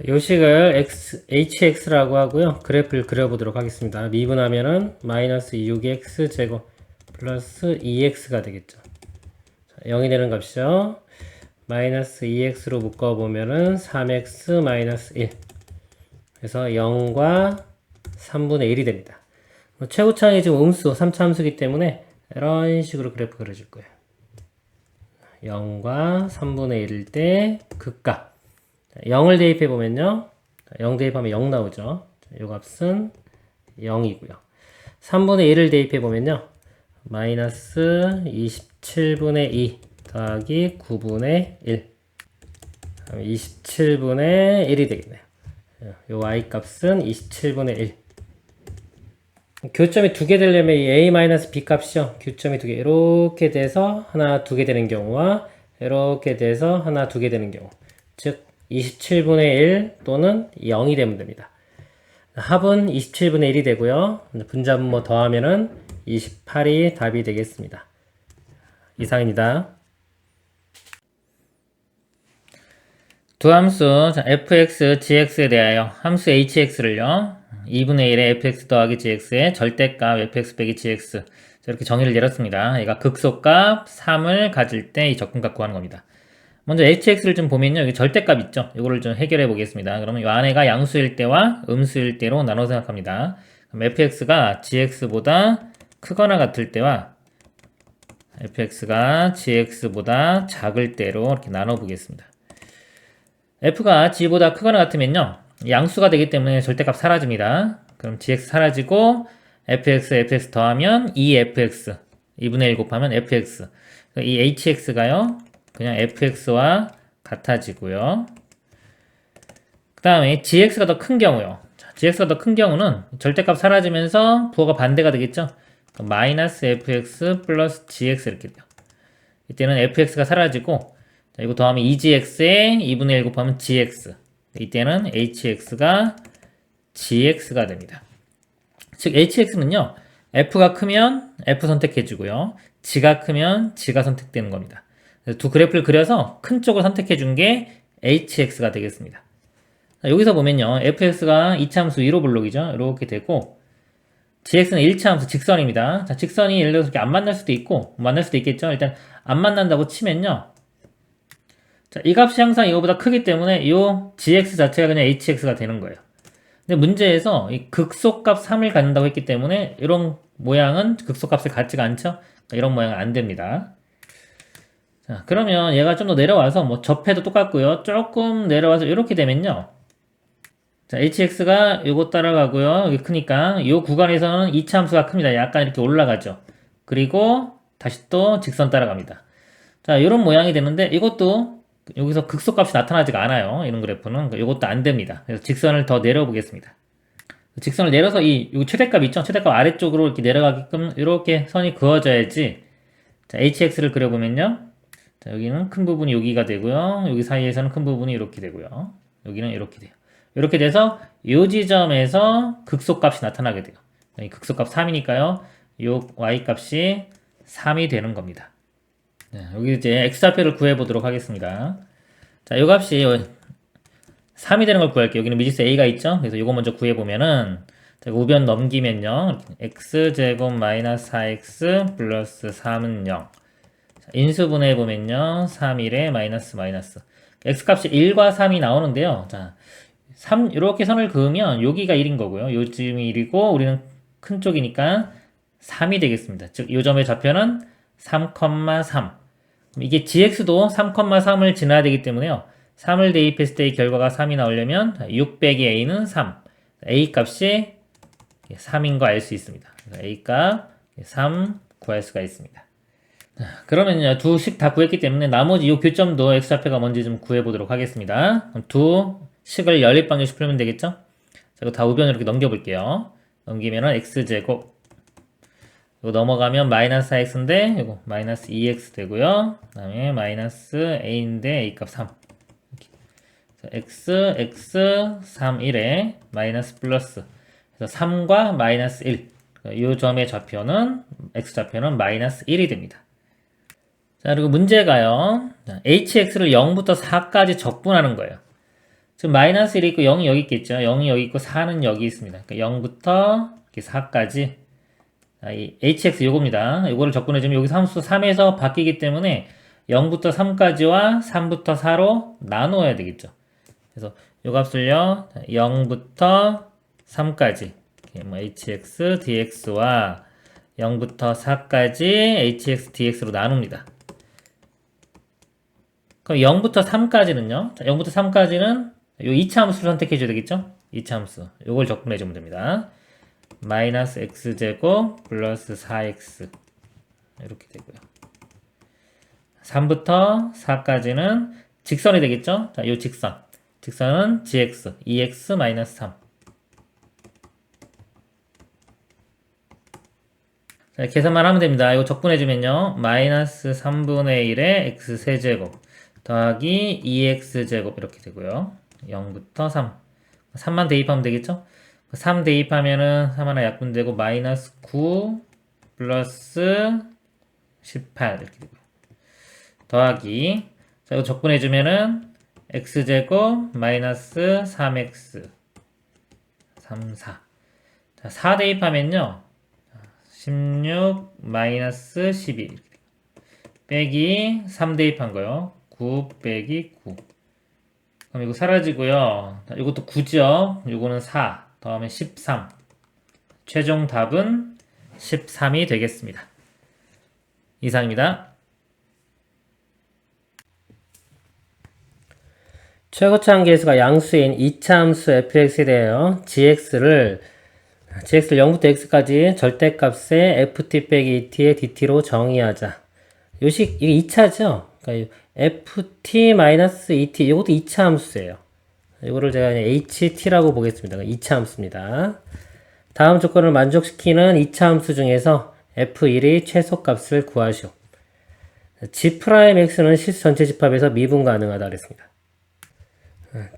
요 식을 hx라고 하고요. 그래프를 그려보도록 하겠습니다. 미분하면은 마이너스 6x 제곱 플러스 2x가 되겠죠. 자, 0이 되는 값이죠. 마이너스 2x로 묶어보면은 3x 마이너스 1. 그래서 0과 3분의 1이 됩니다. 최고차항이 지금 음수, 3차 함수이기 때문에 이런 식으로 그래프 그려줄 거예요. 0과 3분의 1일 때 극값. 0을 대입해보면요. 0 대입하면 0 나오죠. 이 값은 0이고요. 3분의 1을 대입해보면요. 마이너스 27분의 2 더하기 9분의 1. 27분의 1이 되겠네요. 이 y값은 27분의 1. 교점이 두 개 되려면 이 a-b 값이요. 교점이 두 개. 이렇게 돼서 하나, 두 개 되는 경우와 이렇게 돼서 하나, 두 개 되는 경우. 즉, 27분의 1 또는 0이 되면 됩니다. 합은 27분의 1이 되고요. 분자분모 더하면은 28이 답이 되겠습니다. 이상입니다. 두 함수 fx, gx에 대하여 함수 hx를요 2분의 1의 fx 더하기 gx의 절대값 fx 빼기 gx 이렇게 정의를 내렸습니다. 얘가 극소값 3을 가질 때 이 적분값 구하는 겁니다. 먼저 hx를 좀 보면요, 여기 절대값 있죠. 이거를 좀 해결해 보겠습니다. 그러면 이 안에가 양수일 때와 음수일 때로 나눠 생각합니다. 그럼 fx가 gx보다 크거나 같을 때와 fx가 gx보다 작을 때로 이렇게 나눠 보겠습니다. f가 g보다 크거나 같으면요, 양수가 되기 때문에 절대값 사라집니다. 그럼 gx 사라지고 fx 더하면 2fx 2분의 1 곱하면 fx, 이 hx가요 그냥 fx와 같아지고요. 그 다음에 gx가 더 큰 경우요. gx가 더 큰 경우는 절대값 사라지면서 부호가 반대가 되겠죠. 마이너스 fx 플러스 gx 이렇게 돼요. 이때는 fx가 사라지고, 자, 이거 더하면 2gx에 2분의 1 곱하면 gx. 이때는 hx가 gx가 됩니다. 즉 hx는요, f가 크면 f 선택해주고요, g가 크면 g가 선택되는 겁니다. 두 그래프를 그려서 큰 쪽을 선택해준 게 hx가 되겠습니다. 여기서 보면요, fx가 2차 함수 위로 블록이죠. 이렇게 되고, gx는 1차 함수 직선입니다. 자, 직선이 예를 들어서 이렇게 안 만날 수도 있고 만날 수도 있겠죠. 일단 안 만난다고 치면요, 자, 이 값이 항상 이거보다 크기 때문에 이 gx 자체가 그냥 hx가 되는 거예요. 근데 문제에서 이 극소값 3을 갖는다고 했기 때문에 이런 모양은 극소값을 갖지가 않죠. 이런 모양은 안 됩니다. 자, 그러면 얘가 좀 더 내려와서 뭐 접해도 똑같고요. 조금 내려와서 이렇게 되면요, 자, hx가 요거 따라가고요. 여기 크니까 요 구간에서는 2차 함수가 큽니다. 약간 이렇게 올라가죠. 그리고 다시 또 직선 따라갑니다. 자, 이런 모양이 되는데 이것도 여기서 극소값이 나타나지가 않아요. 이런 그래프는 이것도 안 됩니다. 그래서 직선을 더 내려보겠습니다. 직선을 내려서 이 최대값 있죠? 최대값 아래쪽으로 이렇게 내려가게끔 이렇게 선이 그어져야지. 자, hx를 그려보면요, 자, 여기는 큰 부분이 여기가 되고요, 여기 사이에서는 큰 부분이 이렇게 되고요, 여기는 이렇게 돼요. 이렇게 돼서 이 지점에서 극소값이 나타나게 돼요. 극소값 3이니까요, 이 y값이 3이 되는 겁니다. 네, 여기 이제 x좌표를 구해보도록 하겠습니다. 자, 이 값이 3이 되는 걸 구할게요. 여기는 미지수 a가 있죠? 그래서 이거 먼저 구해보면은, 자, 우변 넘기면요. x제곱 마이너스 4x 플러스 3은 0. 자, 인수분해 보면요. 3, 1에 마이너스 마이너스. x값이 1과 3이 나오는데요. 자, 3, 이렇게 선을 그으면 여기가 1인 거고요. 요쯤이 1이고, 우리는 큰 쪽이니까 3이 되겠습니다. 즉, 요 점의 좌표는 3,3. 이게 gx도 3,3을 지나야 되기 때문에요. 3을 대입했을 때의 결과가 3이 나오려면 6 빼기 a는 3. a 값이 3인 거 알 수 있습니다. a 값 3 구할 수가 있습니다. 그러면요, 두 식 다 구했기 때문에 나머지 이 교점도 x좌표가 뭔지 좀 구해보도록 하겠습니다. 그럼 두 식을 연립방정식 풀면 되겠죠? 자, 이거 다 우변으로 이렇게 넘겨볼게요. 넘기면은 x제곱, 이거 넘어가면 마이너스 4x인데 이거 마이너스 2x 되고요. 그 다음에 마이너스 a인데 a 값 3. x 3 1에 마이너스 플러스, 그래서 3과 마이너스 1, 이 점의 좌표는 x좌표는 마이너스 1이 됩니다. 자, 그리고 문제가요, hx를 0부터 4까지 적분하는 거예요. 지금 마이너스 1이 있고 0이 여기 있겠죠. 0이 여기 있고 4는 여기 있습니다. 그러니까 0부터 4까지, 이 hx 요겁니다. 요거를 적분해주면 여기 함수 3에서 바뀌기 때문에 0부터 3까지와 3부터 4로 나누어야 되겠죠. 그래서 요 값을요, 0부터 3까지 뭐 hx dx와 0부터 4까지 hx dx로 나눕니다. 그럼 0부터 3까지는요, 0부터 3까지는 요 2차 함수를 선택해 줘야 되겠죠? 2차 함수 요걸 적분해 주면 됩니다. 마이너스 x제곱 플러스 4x 이렇게 되고요. 3부터 4까지는 직선이 되겠죠? 자, 요 직선은 gx, 2x 마이너스 3. 자, 계산만 하면 됩니다. 이거 적분해주면요. 마이너스 3분의 1에 x 세제곱 더하기 2x제곱 이렇게 되고요. 0부터 3. 3만 대입하면 되겠죠? 3 대입하면은 3 하나 약분되고 마이너스 9 플러스 18 이렇게 되고요. 더하기, 자, 이거 적분해주면은 x제곱 마이너스 3x 3, 4. 자, 4 대입하면요. 16 마이너스 12 이렇게 빼기 3 대입한 거요. 9 빼기 9. 그럼 이거 사라지고요. 이것도 9죠. 이거는 4. 더하면 13. 최종 답은 13이 되겠습니다. 이상입니다. 최고차 한계수가 양수인 2차 함수 fx에 대하여 gx를 0부터 x까지 절대값의 ft 빼기 et의 dt로 정의하자. 요식, 이게 2차죠? 그러니까 ft-et, 이것도 2차 함수예요. 이거를 제가 그냥 ht라고 보겠습니다. 2차 함수입니다. 다음 조건을 만족시키는 2차 함수 중에서 f1의 최소값을 구하시오. g'x는 실수 전체 집합에서 미분 가능하다 그랬습니다.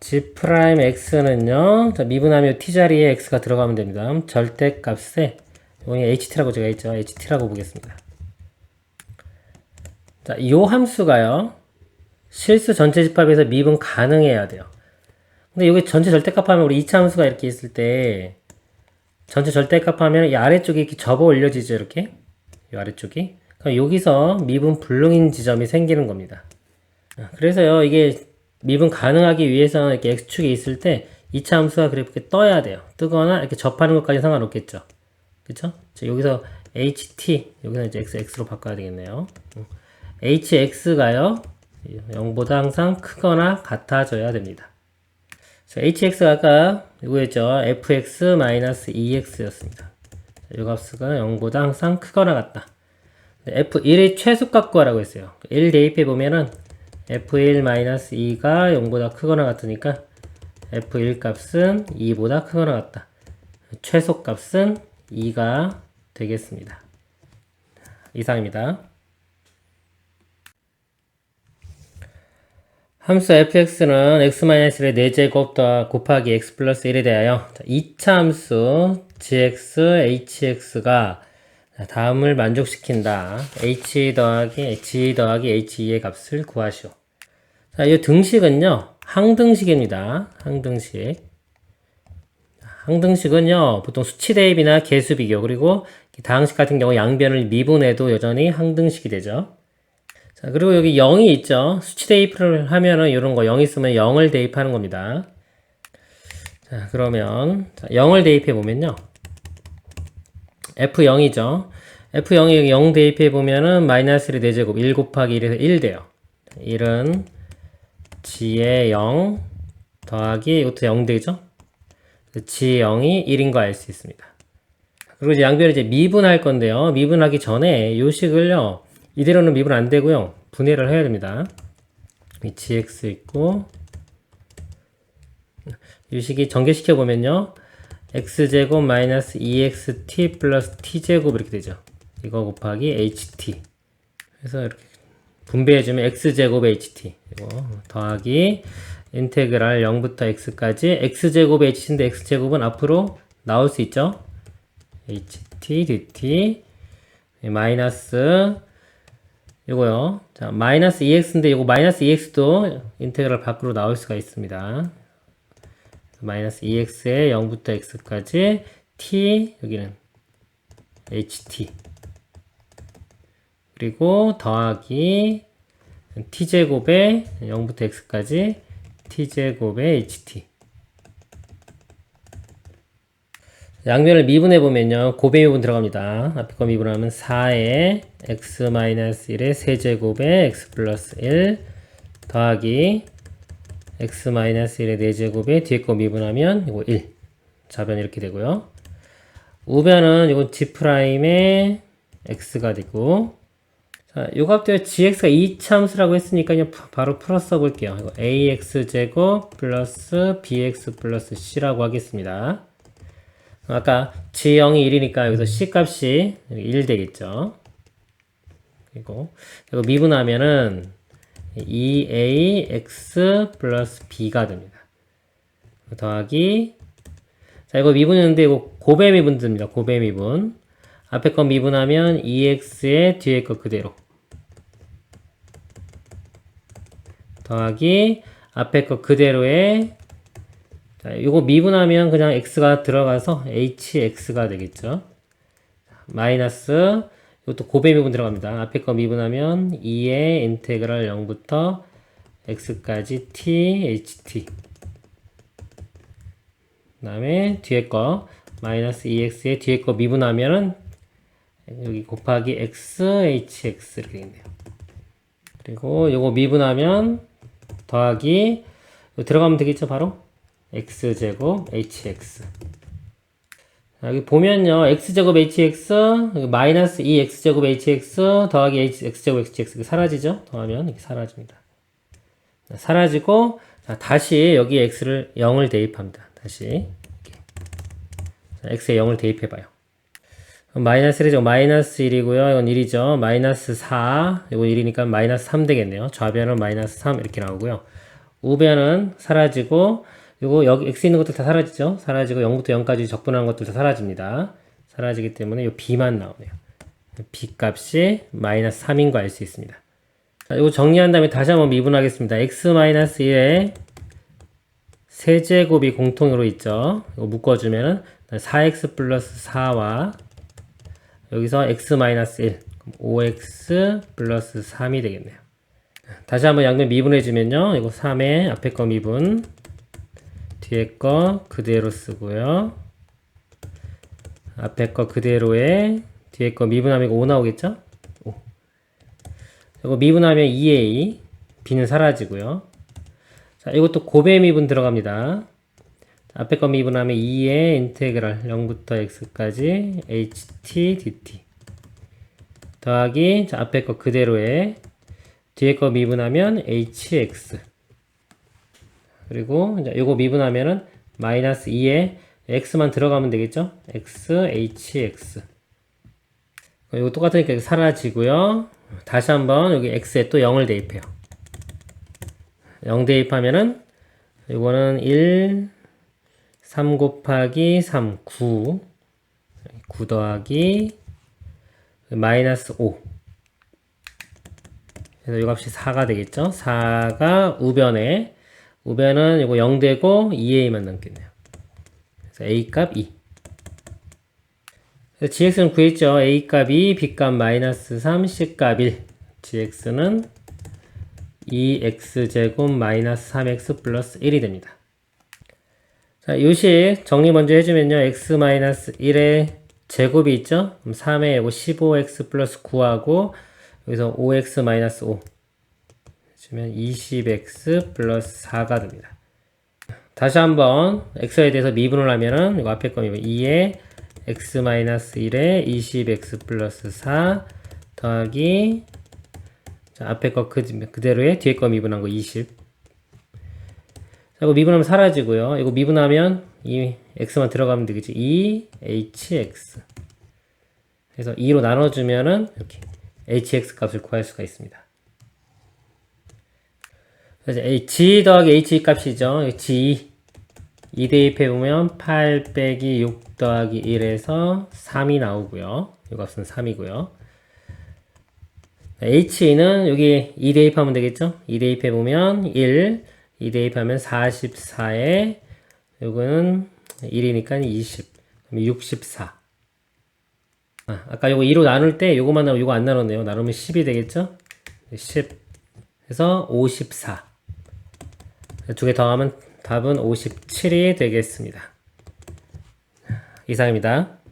g'x는요, 미분하면 t자리에 x가 들어가면 됩니다. 절대값에, 여기 ht라고 제가 했죠. ht라고 보겠습니다. 자, 이 함수가요, 실수 전체 집합에서 미분 가능해야 돼요. 근데 여기 전체 절대값 하면 우리 2차 함수가 이렇게 있을 때, 전체 절대값 하면 이 아래쪽이 이렇게 접어 올려지죠, 이렇게. 이 아래쪽이. 그럼 여기서 미분 불능인 지점이 생기는 겁니다. 그래서요, 이게 미분 가능하기 위해서는 이렇게 x축이 있을 때 2차 함수가 그렇게 떠야 돼요. 뜨거나 이렇게 접하는 것까지 상관없겠죠. 그쵸? 여기서 ht, 여기서 이제 x로 바꿔야 되겠네요. hx가요, 0보다 항상 크거나 같아져야 됩니다. hx가 아까 이거였죠. fx-2x 였습니다. 이 값수가 0보다 항상 크거나 같다. f1의 최소값 구하라고 했어요. 1 대입해 보면은 f1-2가 0보다 크거나 같으니까 f1 값은 2보다 크거나 같다. 최소값은 2가 되겠습니다. 이상입니다. 함수 fx는 x-1의 4제곱 더 곱하기 x 플러스 1에 대하여 2차 함수 gx, hx가 자, 다음을 만족시킨다. h 더하기 g 더하기 h2의 값을 구하시오. 자, 이 등식은요, 항등식입니다. 항등식. 항등식은요, 보통 수치 대입이나 개수 비교, 그리고 다항식 같은 경우 양변을 미분해도 여전히 항등식이 되죠. 자, 그리고 여기 0이 있죠. 수치 대입을 하면은 이런 거 0 있으면 0을 대입하는 겁니다. 자, 그러면 0을 대입해 보면요. F0이죠. F0이 0 대입해 보면은 마이너스 1의 4제곱 1 곱하기 1에서 1 돼요. 1은 g의 0 더하기 이것도 0 되죠. g의 0이 1인 거 알 수 있습니다. 그리고 이제 양변을 이제 미분할 건데요. 미분하기 전에 요 식을요. 이대로는 미분 안 되고요. 분해를 해야 됩니다. 이 gx 있고 이 식이 전개시켜 보면요. x제곱 마이너스 2xt 플러스 t제곱 이렇게 되죠. 이거 곱하기 ht. 그래서 이렇게 분배해주면 x제곱 ht 이거 더하기 인테그랄 0부터 x까지 x제곱 h인데 x제곱은 앞으로 나올 수 있죠. ht dt 마이너스 이거요. 자, 마이너스 2x인데 이거 마이너스 2x도 인테그랄 밖으로 나올 수가 있습니다. 마이너스 2x에 0부터 x까지 t 여기는 ht 그리고 더하기 t제곱에 0부터 x까지 t제곱에 ht 양변을 미분해 보면요. 곱의 미분 들어갑니다. 앞에 거 미분하면 4에 x-1의 세제곱에 x 플러스 1 더하기 x-1의 4제곱에 뒤에 거 미분하면 이거 1 좌변 이렇게 되고요. 우변은 이건 g'의 x가 되고 자, 요 값도 gx가 2참수라고 했으니까 바로 풀어 써볼게요. 이거 ax제곱 플러스 bx 플러스 c라고 하겠습니다. 아까 g0이 1이니까 여기서 c값이 1 되겠죠. 그리고 이거 미분하면은 2ax 플러스 b가 됩니다. 더하기 자 이거 미분했는데 이거 곱의 미분 듭니다. 곱의 미분 앞에 거 미분하면 2x에 뒤에 거 그대로 더하기 앞에 거 그대로에 자, 이거 미분하면 그냥 x가 들어가서 hx가 되겠죠. 마이너스 이것도 곱의 미분 들어갑니다. 앞에 거 미분하면 2의 인테그랄 0부터 x까지 t ht 그 다음에 뒤에 거 마이너스 2x에 뒤에 거 미분하면은 여기 곱하기 x hx 이렇게 되겠네요. 그리고 이거 미분하면 더하기 이거 들어가면 되겠죠. 바로 x제곱 hx 여기 보면요 x제곱 hx 마이너스 2x제곱 hx 더하기 x제곱 hx 사라지죠. 더하면 이렇게 사라집니다. 사라지고 자, 다시 여기 x를 0을 대입합니다. 다시 이렇게. 자, x에 0을 대입해봐요. 마이너스 1이죠. 마이너스 1이고요. 이건 1이죠. 마이너스 4 이거 1이니까 마이너스 3 되겠네요. 좌변은 마이너스 3 이렇게 나오고요. 우변은 사라지고 요거 여기 x 있는 것들 다 사라지죠. 사라지고 0부터 0까지 적분하는 것들 다 사라집니다. 사라지기 때문에 요 b만 나오네요. b 값이 마이너스 3인 거 알 수 있습니다. 자, 요거 정리한 다음에 다시 한번 미분하겠습니다. x-1의 세제곱이 공통으로 있죠. 이거 묶어주면은 4x 플러스 4와 여기서 x-1 5x 플러스 3이 되겠네요. 다시 한번 양변 미분해주면요. 이거 3의 앞에 거 미분 뒤에 거 그대로 쓰고요. 앞에 거 그대로에 뒤에 거 미분하면 이거 5 나오겠죠? 5. 이거 미분하면 2a, b는 사라지고요. 자, 이것도 곱의 미분 들어갑니다. 앞에 거 미분하면 2의 인테그랄 0부터 x까지 ht dt 더하기 자, 앞에 거 그대로에 뒤에 거 미분하면 hx 그리고 이제 요거 미분하면은 마이너스 2에 x만 들어가면 되겠죠? x, hx. 이거 똑같으니까 사라지고요. 다시 한번 여기 x에 또 0을 대입해요. 0 대입하면은 이거는 1, 3 곱하기 3, 9. 9 더하기 마이너스 5. 그래서 이 값이 4가 되겠죠? 4가 우변에, 우변은 이거 0 되고 2a만 남겠네요. 그래서 a 값 2. 그래서 gx는 구했죠? a 값 2, b 값 마이너스 3, c 값 1. gx는 2x제곱 마이너스 3x 플러스 1이 됩니다. 자, 요식 정리 먼저 해주면요. x 마이너스 1의 제곱이 있죠? 그럼 3에 이거 15x 플러스 9하고 여기서 5x 마이너스 5 해주면 20x 플러스 4가 됩니다. 다시 한번 x에 대해서 미분을 하면은 이거 앞에 거 미분 2에 x 마이너스 1에 20x 플러스 4 더하기 자, 앞에 거 그대로에 뒤에 거 미분한 거 20. 자, 이거 미분하면 사라지고요. 이거 미분하면 이 x만 들어가면 되겠지. 2hx. 그래서 2로 나눠주면은 이렇게 hx 값을 구할 수가 있습니다. 그래서 g 더하기 h 값이죠. g 2 대입해보면 8 빼기 6 더하기 1에서 3이 나오고요. 이 값은 3이고요. h는 여기 2 대입하면 되겠죠? 2 대입해보면 1, 2 대입하면 44에 요거는 1이니까 20, 64. 아까 요거 2로 나눌 때 요거만 나누고 요거 안 나눴네요. 나누면 10이 되겠죠? 10. 그래서 54. 두 개 더하면 답은 57이 되겠습니다. 이상입니다.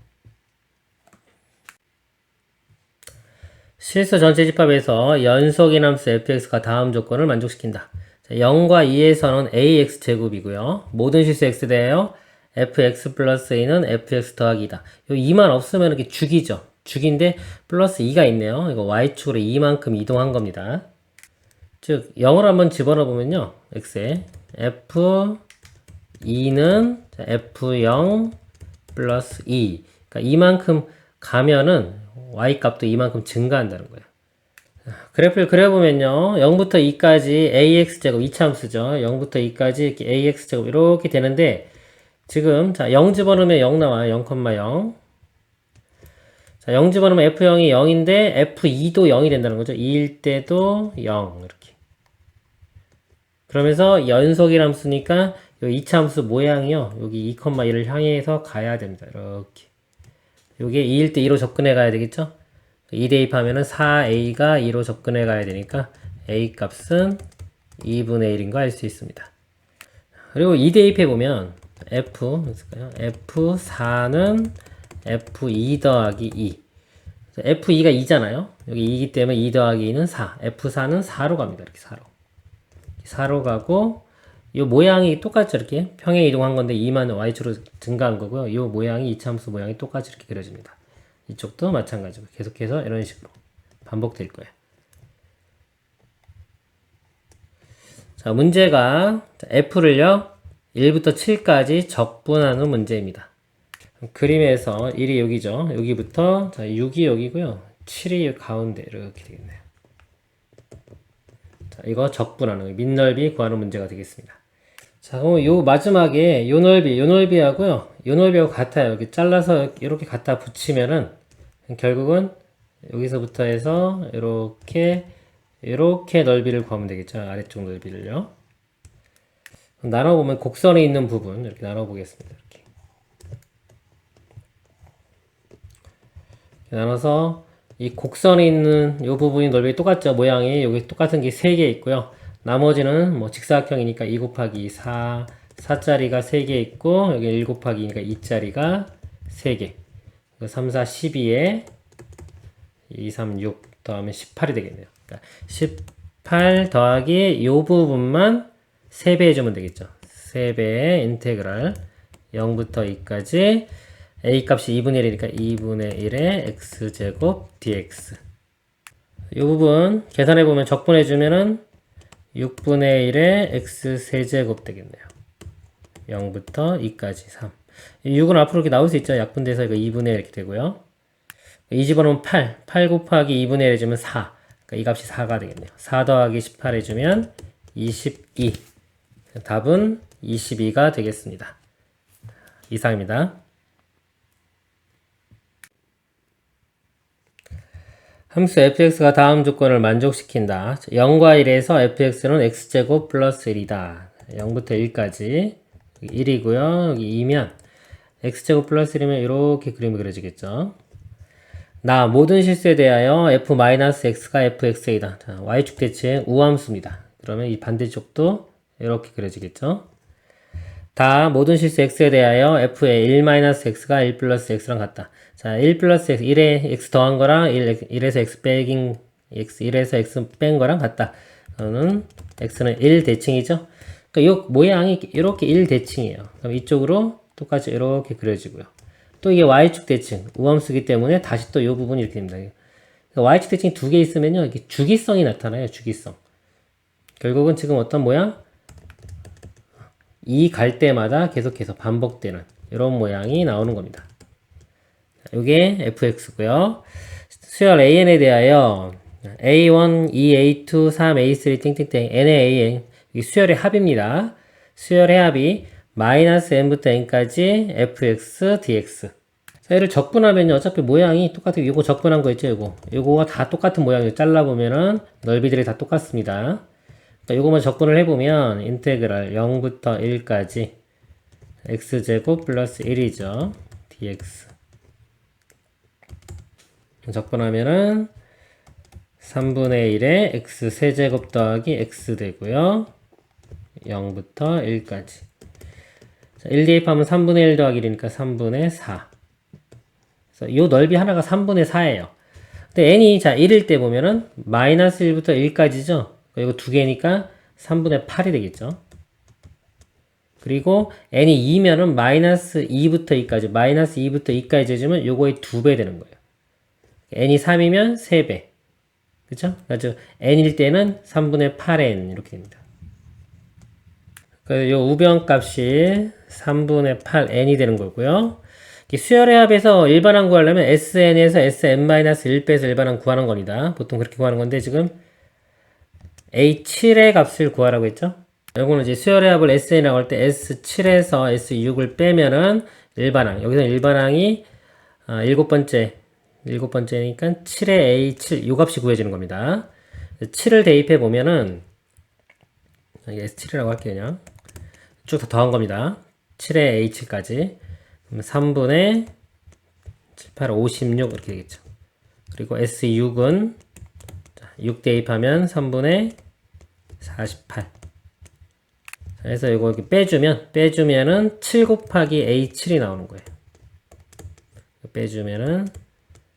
실수 전체 집합에서 연속이함수 fx가 다음 조건을 만족시킨다. 자, 0과 2에서는 ax 제곱이고요. 모든 실수 x 대하여 fx 플러스 a는 fx 더하기 2다. 요 2만 없으면 이렇게 죽이죠. 죽인데 플러스 2가 있네요. 이거 y축으로 2만큼 이동한 겁니다. 즉 0을 한번 집어넣어 보면요. x에 f2는 f0 플러스 2. 그러니까 이만큼 가면은 y값도 이만큼 증가한다는 거예요. 그래프를 그려보면요. 0부터 2까지 ax제곱 2차함수죠. 0부터 2까지 이렇게 ax제곱 이렇게 되는데 지금 자, 0 집어넣으면 0 나와요. 0,0. 자, 0 집어넣으면 f0이 0인데 f2도 0이 된다는 거죠. 2일 때도 0 이렇게. 그러면서 연속이함수니까 이 2차함수 모양이요. 여기 2,1을 향해서 가야 됩니다. 이렇게. 요게 2일 때 2로 접근해 가야 되겠죠? 2 대입하면은 4a가 2로 접근해 가야 되니까 a 값은 2분의 1인 거 알 수 있습니다. 그리고 2 대입해 보면 f4는 f2 더하기 2. f2가 2잖아요. 여기 2이기 때문에 2 더하기 2는 4. f4는 4로 갑니다. 이렇게 4로. 4로 가고 이 모양이 똑같죠. 이렇게 평행 이동한 건데 2만 y축으로 증가한 거고요. 이 모양이 이차함수 모양이 똑같이 이렇게 그려집니다. 이쪽도 마찬가지고 계속해서 이런 식으로 반복될 거예요. 자, 문제가 f를요 1부터 7까지 적분하는 문제입니다. 그림에서 1이 여기죠. 여기부터 자, 6이 여기고요. 7이 가운데 이렇게 되겠네요. 자, 이거 적분하는 거, 밑넓이 구하는 문제가 되겠습니다. 자, 그럼 요 마지막에 요 넓이하고요. 요 넓이하고 같아요. 이렇게 잘라서 이렇게 갖다 붙이면은 결국은 여기서부터 해서 이렇게 넓이를 구하면 되겠죠. 아래쪽 넓이를요. 나눠보면 곡선에 있는 부분 이렇게 나눠보겠습니다. 이렇게 나눠서 이 곡선에 있는 이 부분이 넓이 똑같죠. 모양이 여기 똑같은 게 3개 있고요. 나머지는 뭐 직사각형이니까 2 곱하기 4, 4짜리가 3개 있고 여기 1 곱하기 2니까 2짜리가 3개. 3, 4, 12에 2, 3, 6 더하면 18이 되겠네요. 그러니까 18 더하기 요 부분만 3배 해주면 되겠죠. 3배의 인테그랄 0부터 2까지 a 값이 2분의 1이니까 2분의 1의 x제곱 dx. 이 부분 계산해보면 적분해주면은 6분의 1의 x 세제곱 되겠네요. 0부터 2까지 3. 6은 앞으로 이렇게 나올 수 있죠. 약분돼서 이거 2분의 1 이렇게 되고요. 2 집어넣으면 8 곱하기 2분의 1 해주면 4. 그러니까 이 값이 4가 되겠네요. 4 더하기 18 해주면 22. 답은 22가 되겠습니다. 이상입니다. 함수 fx가 다음 조건을 만족시킨다. 0과 1에서 fx는 x제곱 플러스 1이다. 0부터 1까지 1이고요. 여기 2면 x제곱 플러스 1이면 이렇게 그림이 그려지겠죠. 나 모든 실수에 대하여 f-x가 fx이다. 자, y축 대칭 우함수입니다. 그러면 이 반대쪽도 이렇게 그려지겠죠. 다 모든 실수 x에 대하여 f의 1-x가 1 플러스 x랑 같다. 자, 1 플러스 x, 1에 x 더한 거랑 1에서 x 빼긴, 1에서 x 뺀 거랑 같다. 그러면 x는 1 대칭이죠. 그러니까 이 모양이 이렇게 1 대칭이에요. 그럼 이쪽으로 똑같이 이렇게 그려지고요. 또 이게 y축 대칭, 우함수기 때문에 다시 또 이 부분이 이렇게 됩니다. 그러니까 y축 대칭이 두 개 있으면요, 이게 주기성이 나타나요, 주기성. 결국은 지금 어떤 모양? 이 갈 때마다 계속해서 반복되는 이런 모양이 나오는 겁니다. 이게 fx고요. 수열 an에 대하여 a1, 2, a2, 3, a3, 땡땡땡, n의 an 이 수열의 합입니다. 수열의 합이 마이너스 n부터 n까지 fx, dx. 자, 얘를 적분하면요, 어차피 모양이 똑같아요. 이거 적분한 거 있죠, 이거. 이거가 다 똑같은 모양이에요. 잘라보면은 넓이들이 다 똑같습니다. 요거만 적분을 해보면 인테그랄 0부터 1까지 x제곱 플러스 1이죠. dx 적분하면은 3분의 1에 x 세제곱 더하기 x 되고요. 0부터 1까지. 자, 1 대입하면 3분의 1 더하기 1이니까 3분의 4. 그래서 요 넓이 하나가 3분의 4예요. 근데 n이 자 1일 때 보면은 마이너스 1부터 1까지죠. 이거 두 개니까 3분의 8이 되겠죠. 그리고 n이 2면은 마이너스 2부터 2까지, 마이너스 2부터 2까지 해주면 요거의 2배 되는 거예요. n이 3이면 3배. 그쵸? 그래서 n일 때는 3분의 8n 이렇게 됩니다. 그래서 요 우변값이 3분의 8n이 되는 거고요. 수열의 합에서 일반항 구하려면 sn에서 sn-1 빼서 일반항 구하는 겁니다. 보통 그렇게 구하는 건데 지금 A7의 값을 구하라고 했죠? 이거는 이제 수열의 합을 SN이라고 할 때 S7에서 S6을 빼면은 일반항. 여기서 일반항이 일곱 번째니까 7의 A7, 요 값이 구해지는 겁니다. 7을 대입해 보면은 S7이라고 할게요, 그냥. 쭉 다 더한 겁니다. 7의 A7까지. 그럼 3분의 7, 8, 56 이렇게 되겠죠. 그리고 S6은 6 대입하면 3분의 48. 그래서 이거 이렇게 빼주면은 7 곱하기 A7이 나오는 거예요. 빼주면은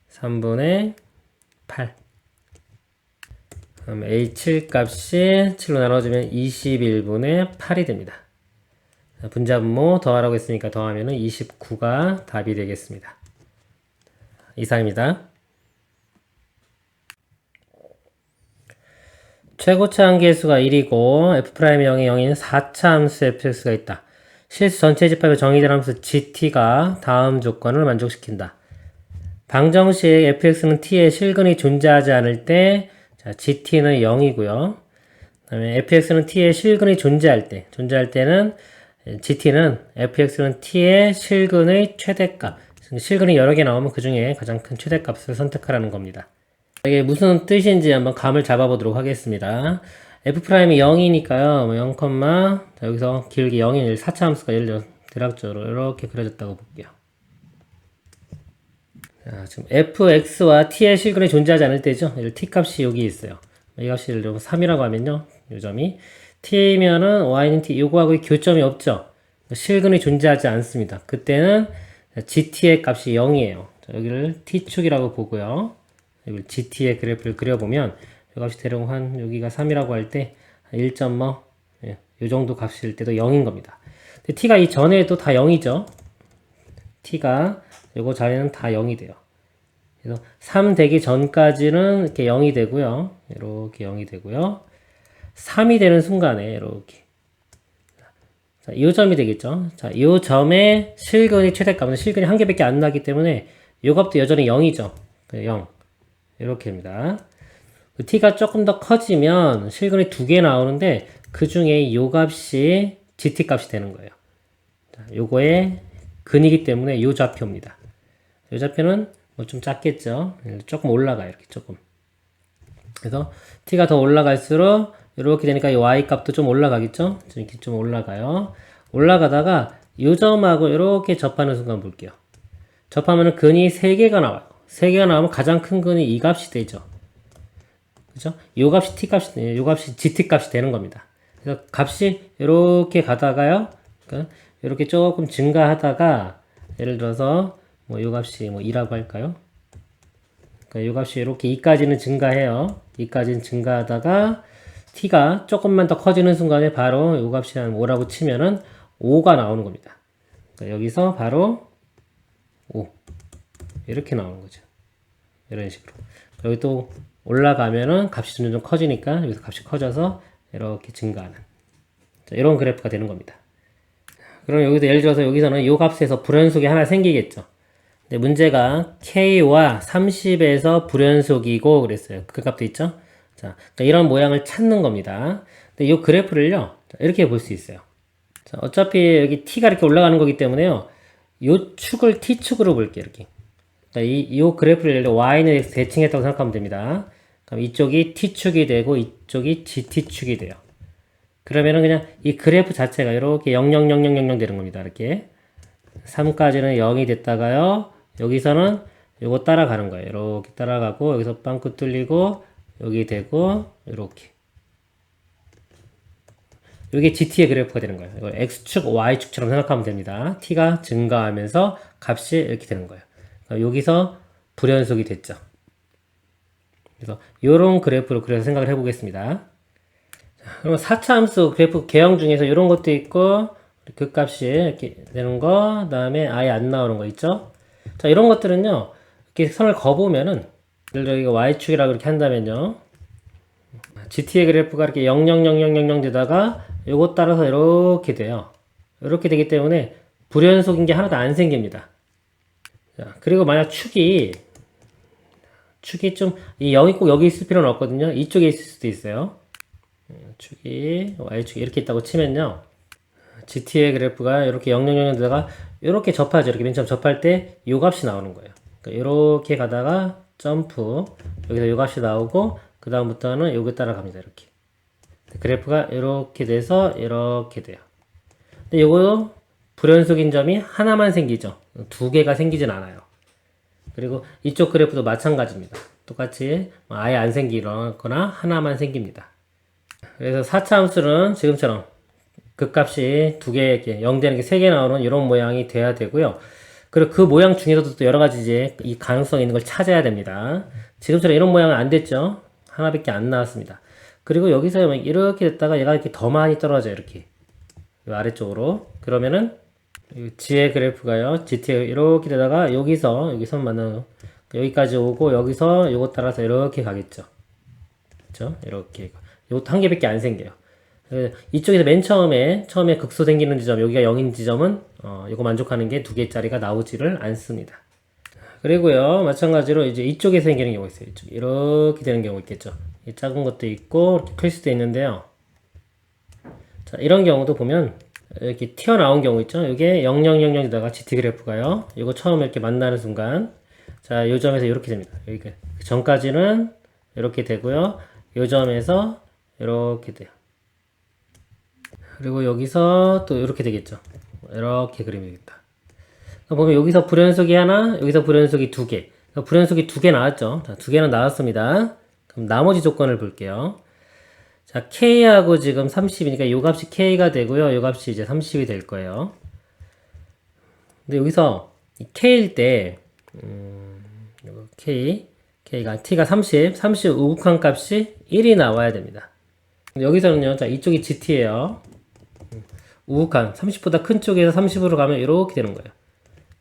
3분의 8. 그럼 A7 값이 7로 나눠주면 21분의 8이 됩니다. 분자분모 더하라고 했으니까 더하면은 29가 답이 되겠습니다. 이상입니다. 최고차 함계수가 1이고 f'의 0이 0인 4차 함수 fx가 있다. 실수 전체 집합의 정의된 함수 gt가 다음 조건을 만족시킨다. 방정식 fx는 t에 실근이 존재하지 않을 때 자, gt는 0이고요. 그 다음에 fx는 t에 실근이 존재할 때는 gt는 fx는 t의 실근의 최대값. 실근이 여러 개 나오면 그 중에 가장 큰 최대값을 선택하라는 겁니다. 이게 무슨 뜻인지 한번 감을 잡아보도록 하겠습니다. f'이 0이니까요. 0, 자, 여기서 길게 0인 4차 함수가 예를 들어 대략적으로 이렇게 그려졌다고 볼게요. 자, 지금 fx와 t의 실근이 존재하지 않을 때죠. t 값이 여기 있어요. 이 값이 예를 들어 3이라고 하면요. 이 점이 t면은 y는 t 요거하고 교점이 없죠. 실근이 존재하지 않습니다. 그때는 gt의 값이 0이에요. 자, 여기를 t축이라고 보고요. 여기 gt의 그래프를 그려보면 이 값이 대략 한 여기가 3이라고 할 때 1. 뭐 이 정도 값일 때도 0인 겁니다. 근데 t가 이 전에도 다 0이죠. t가 요거 자리는 다 0이 돼요. 그래서 3 되기 전까지는 이렇게 0이 되고요. 이렇게 0이 되고요. 3이 되는 순간에 이렇게 자, 이 점이 되겠죠. 자, 이 점의 실근이 최대값은 실근이 한 개밖에 안 나기 때문에 이 값도 여전히 0이죠. 0 이렇게 됩니다. t가 조금 더 커지면 실근이 2개 나오는데 그 중에 이 값이 gt 값이 되는 거예요. 자, 요거의 근이기 때문에 이 좌표입니다. 이 좌표는 뭐 좀 작겠죠. 조금 올라가요. 이렇게 조금. 그래서 t가 더 올라갈수록 이렇게 되니까 이 y 값도 좀 올라가겠죠. 이렇게 좀 올라가요. 올라가다가 이 점하고 이렇게 접하는 순간 볼게요. 접하면은 근이 3개가 나와요. 3개가 나오면 가장 큰 근이 이 값이 되죠. 그죠? 요 값이 t 값이, 요 값이 gt 값이 되는 겁니다. 그래서 값이 이렇게 가다가요. 그러니까 이렇게 조금 증가하다가 예를 들어서 뭐 요 값이 뭐 2라고 할까요? 그러니까 요 값이 이렇게 2까지는 증가해요. 2까지는 증가하다가 t가 조금만 더 커지는 순간에 바로 요 값이 한 5라고 치면은 5가 나오는 겁니다. 그러니까 여기서 바로 5 이렇게 나오는 거죠. 이런 식으로. 여기 또 올라가면은 값이 점점 커지니까 여기서 값이 커져서 이렇게 증가하는 이런 그래프가 되는 겁니다. 그럼 여기서 예를 들어서 여기서는 이 값에서 불연속이 하나 생기겠죠. 근데 문제가 k와 30에서 불연속이고 그랬어요. 그 값도 있죠. 자, 그러니까 이런 모양을 찾는 겁니다. 근데 이 그래프를요 이렇게 볼 수 있어요. 자, 어차피 여기 t가 이렇게 올라가는 거기 때문에요. 이 축을 t축으로 볼게요. 이렇게. 이 그래프를 y는 x 대칭했다고 생각하면 됩니다. 그럼 이쪽이 t축이 되고 이쪽이 gt축이 돼요. 그러면은 그냥 이 그래프 자체가 이렇게 0,0,0,0,0 되는 겁니다. 이렇게 3까지는 0이 됐다가요. 여기서는 요거 따라가는 거예요. 이렇게 따라가고 여기서 빵꾸 뚫리고 여기 되고 이렇게. 이게 GT의 그래프가 되는 거예요. 이걸 X축, Y축처럼 생각하면 됩니다. T가 증가하면서 값이 이렇게 되는 거예요. 그러니까 여기서 불연속이 됐죠. 그래서 이런 그래프로 그래서 생각을 해보겠습니다. 그럼 4차 함수 그래프 개형 중에서 이런 것도 있고 그 값이 이렇게 되는 거, 그다음에 아예 안 나오는 거 있죠. 자, 이런 것들은요. 이렇게 선을 그어보면은 예를 들어 이거 y축이라고 이렇게 한다면요. GT의 그래프가 이렇게 0,0,0,0,0 되다가 요거 따라서 이렇게 돼요. 이렇게 되기 때문에 불연속인 게 하나도 안 생깁니다. 자, 그리고 만약 축이 좀 이 0이 꼭 여기 있을 필요는 없거든요. 이쪽에 있을 수도 있어요. 축이 y축이 이렇게 있다고 치면요. GT의 그래프가 이렇게 0,0,0 되다가 이렇게 접하죠. 이렇게 맨 처음 접할 때 요 값이 나오는 거예요. 그러니까 이렇게 가다가 점프 여기서 요 값이 나오고 그 다음부터는 여기 따라갑니다. 이렇게 그래프가 이렇게 돼서 이렇게 돼요. 근데 요거 불연속인 점이 하나만 생기죠. 두 개가 생기진 않아요. 그리고 이쪽 그래프도 마찬가지입니다. 똑같이 아예 안 생기거나 하나만 생깁니다. 그래서 4차 함수는 지금처럼 극값이 두 개, 0 되는 게 3개 나오는 이런 모양이 돼야 되고요. 그리고 그 모양 중에서도 또 여러 가지 이제 이 가능성이 있는 걸 찾아야 됩니다. 지금처럼 이런 모양은 안 됐죠. 하나밖에 안 나왔습니다. 그리고 여기서 이렇게 됐다가 얘가 이렇게 더 많이 떨어져요. 이렇게. 이 아래쪽으로. 그러면은 G의 그래프가요. GT 이렇게 되다가 여기서 여기 선 만나요. 여기까지 오고 여기서 요거 따라서 이렇게 가겠죠. 그렇죠? 이렇게. 요것도 한 개밖에 안 생겨요. 이쪽에서 맨 처음에 극소 생기는 지점, 여기가 0인 지점은 이거 만족하는 게 두 개짜리가 나오지를 않습니다. 그리고요, 마찬가지로 이제 이쪽에서 생기는 경우가 있어요. 이쪽 이렇게 되는 경우 있겠죠. 작은 것도 있고 이렇게 클 수도 있는데요. 자, 이런 경우도 보면 이렇게 튀어나온 경우 있죠. 이게 0,0,0,0에다가 GT 그래프가요. 이거 처음 이렇게 만나는 순간, 자, 요 점에서 이렇게 됩니다. 여기 전까지는 이렇게 되고요. 요 점에서 이렇게 돼요. 그리고 여기서 또 이렇게 되겠죠. 이렇게 그림이 되겠다. 보면 여기서 불연속이 하나, 여기서 불연속이 두 개. 불연속이 두 개 나왔죠. 자, 두 개는 나왔습니다. 그럼 나머지 조건을 볼게요. 자, K하고 지금 30이니까 요 값이 K가 되고요. 요 값이 이제 30이 될 거예요. 근데 여기서 이 K일 때, K가 T가 30 우극한 값이 1이 나와야 됩니다. 여기서는요, 자, 이쪽이 GT예요. 우극한 30보다 큰 쪽에서 30으로 가면 이렇게 되는 거예요.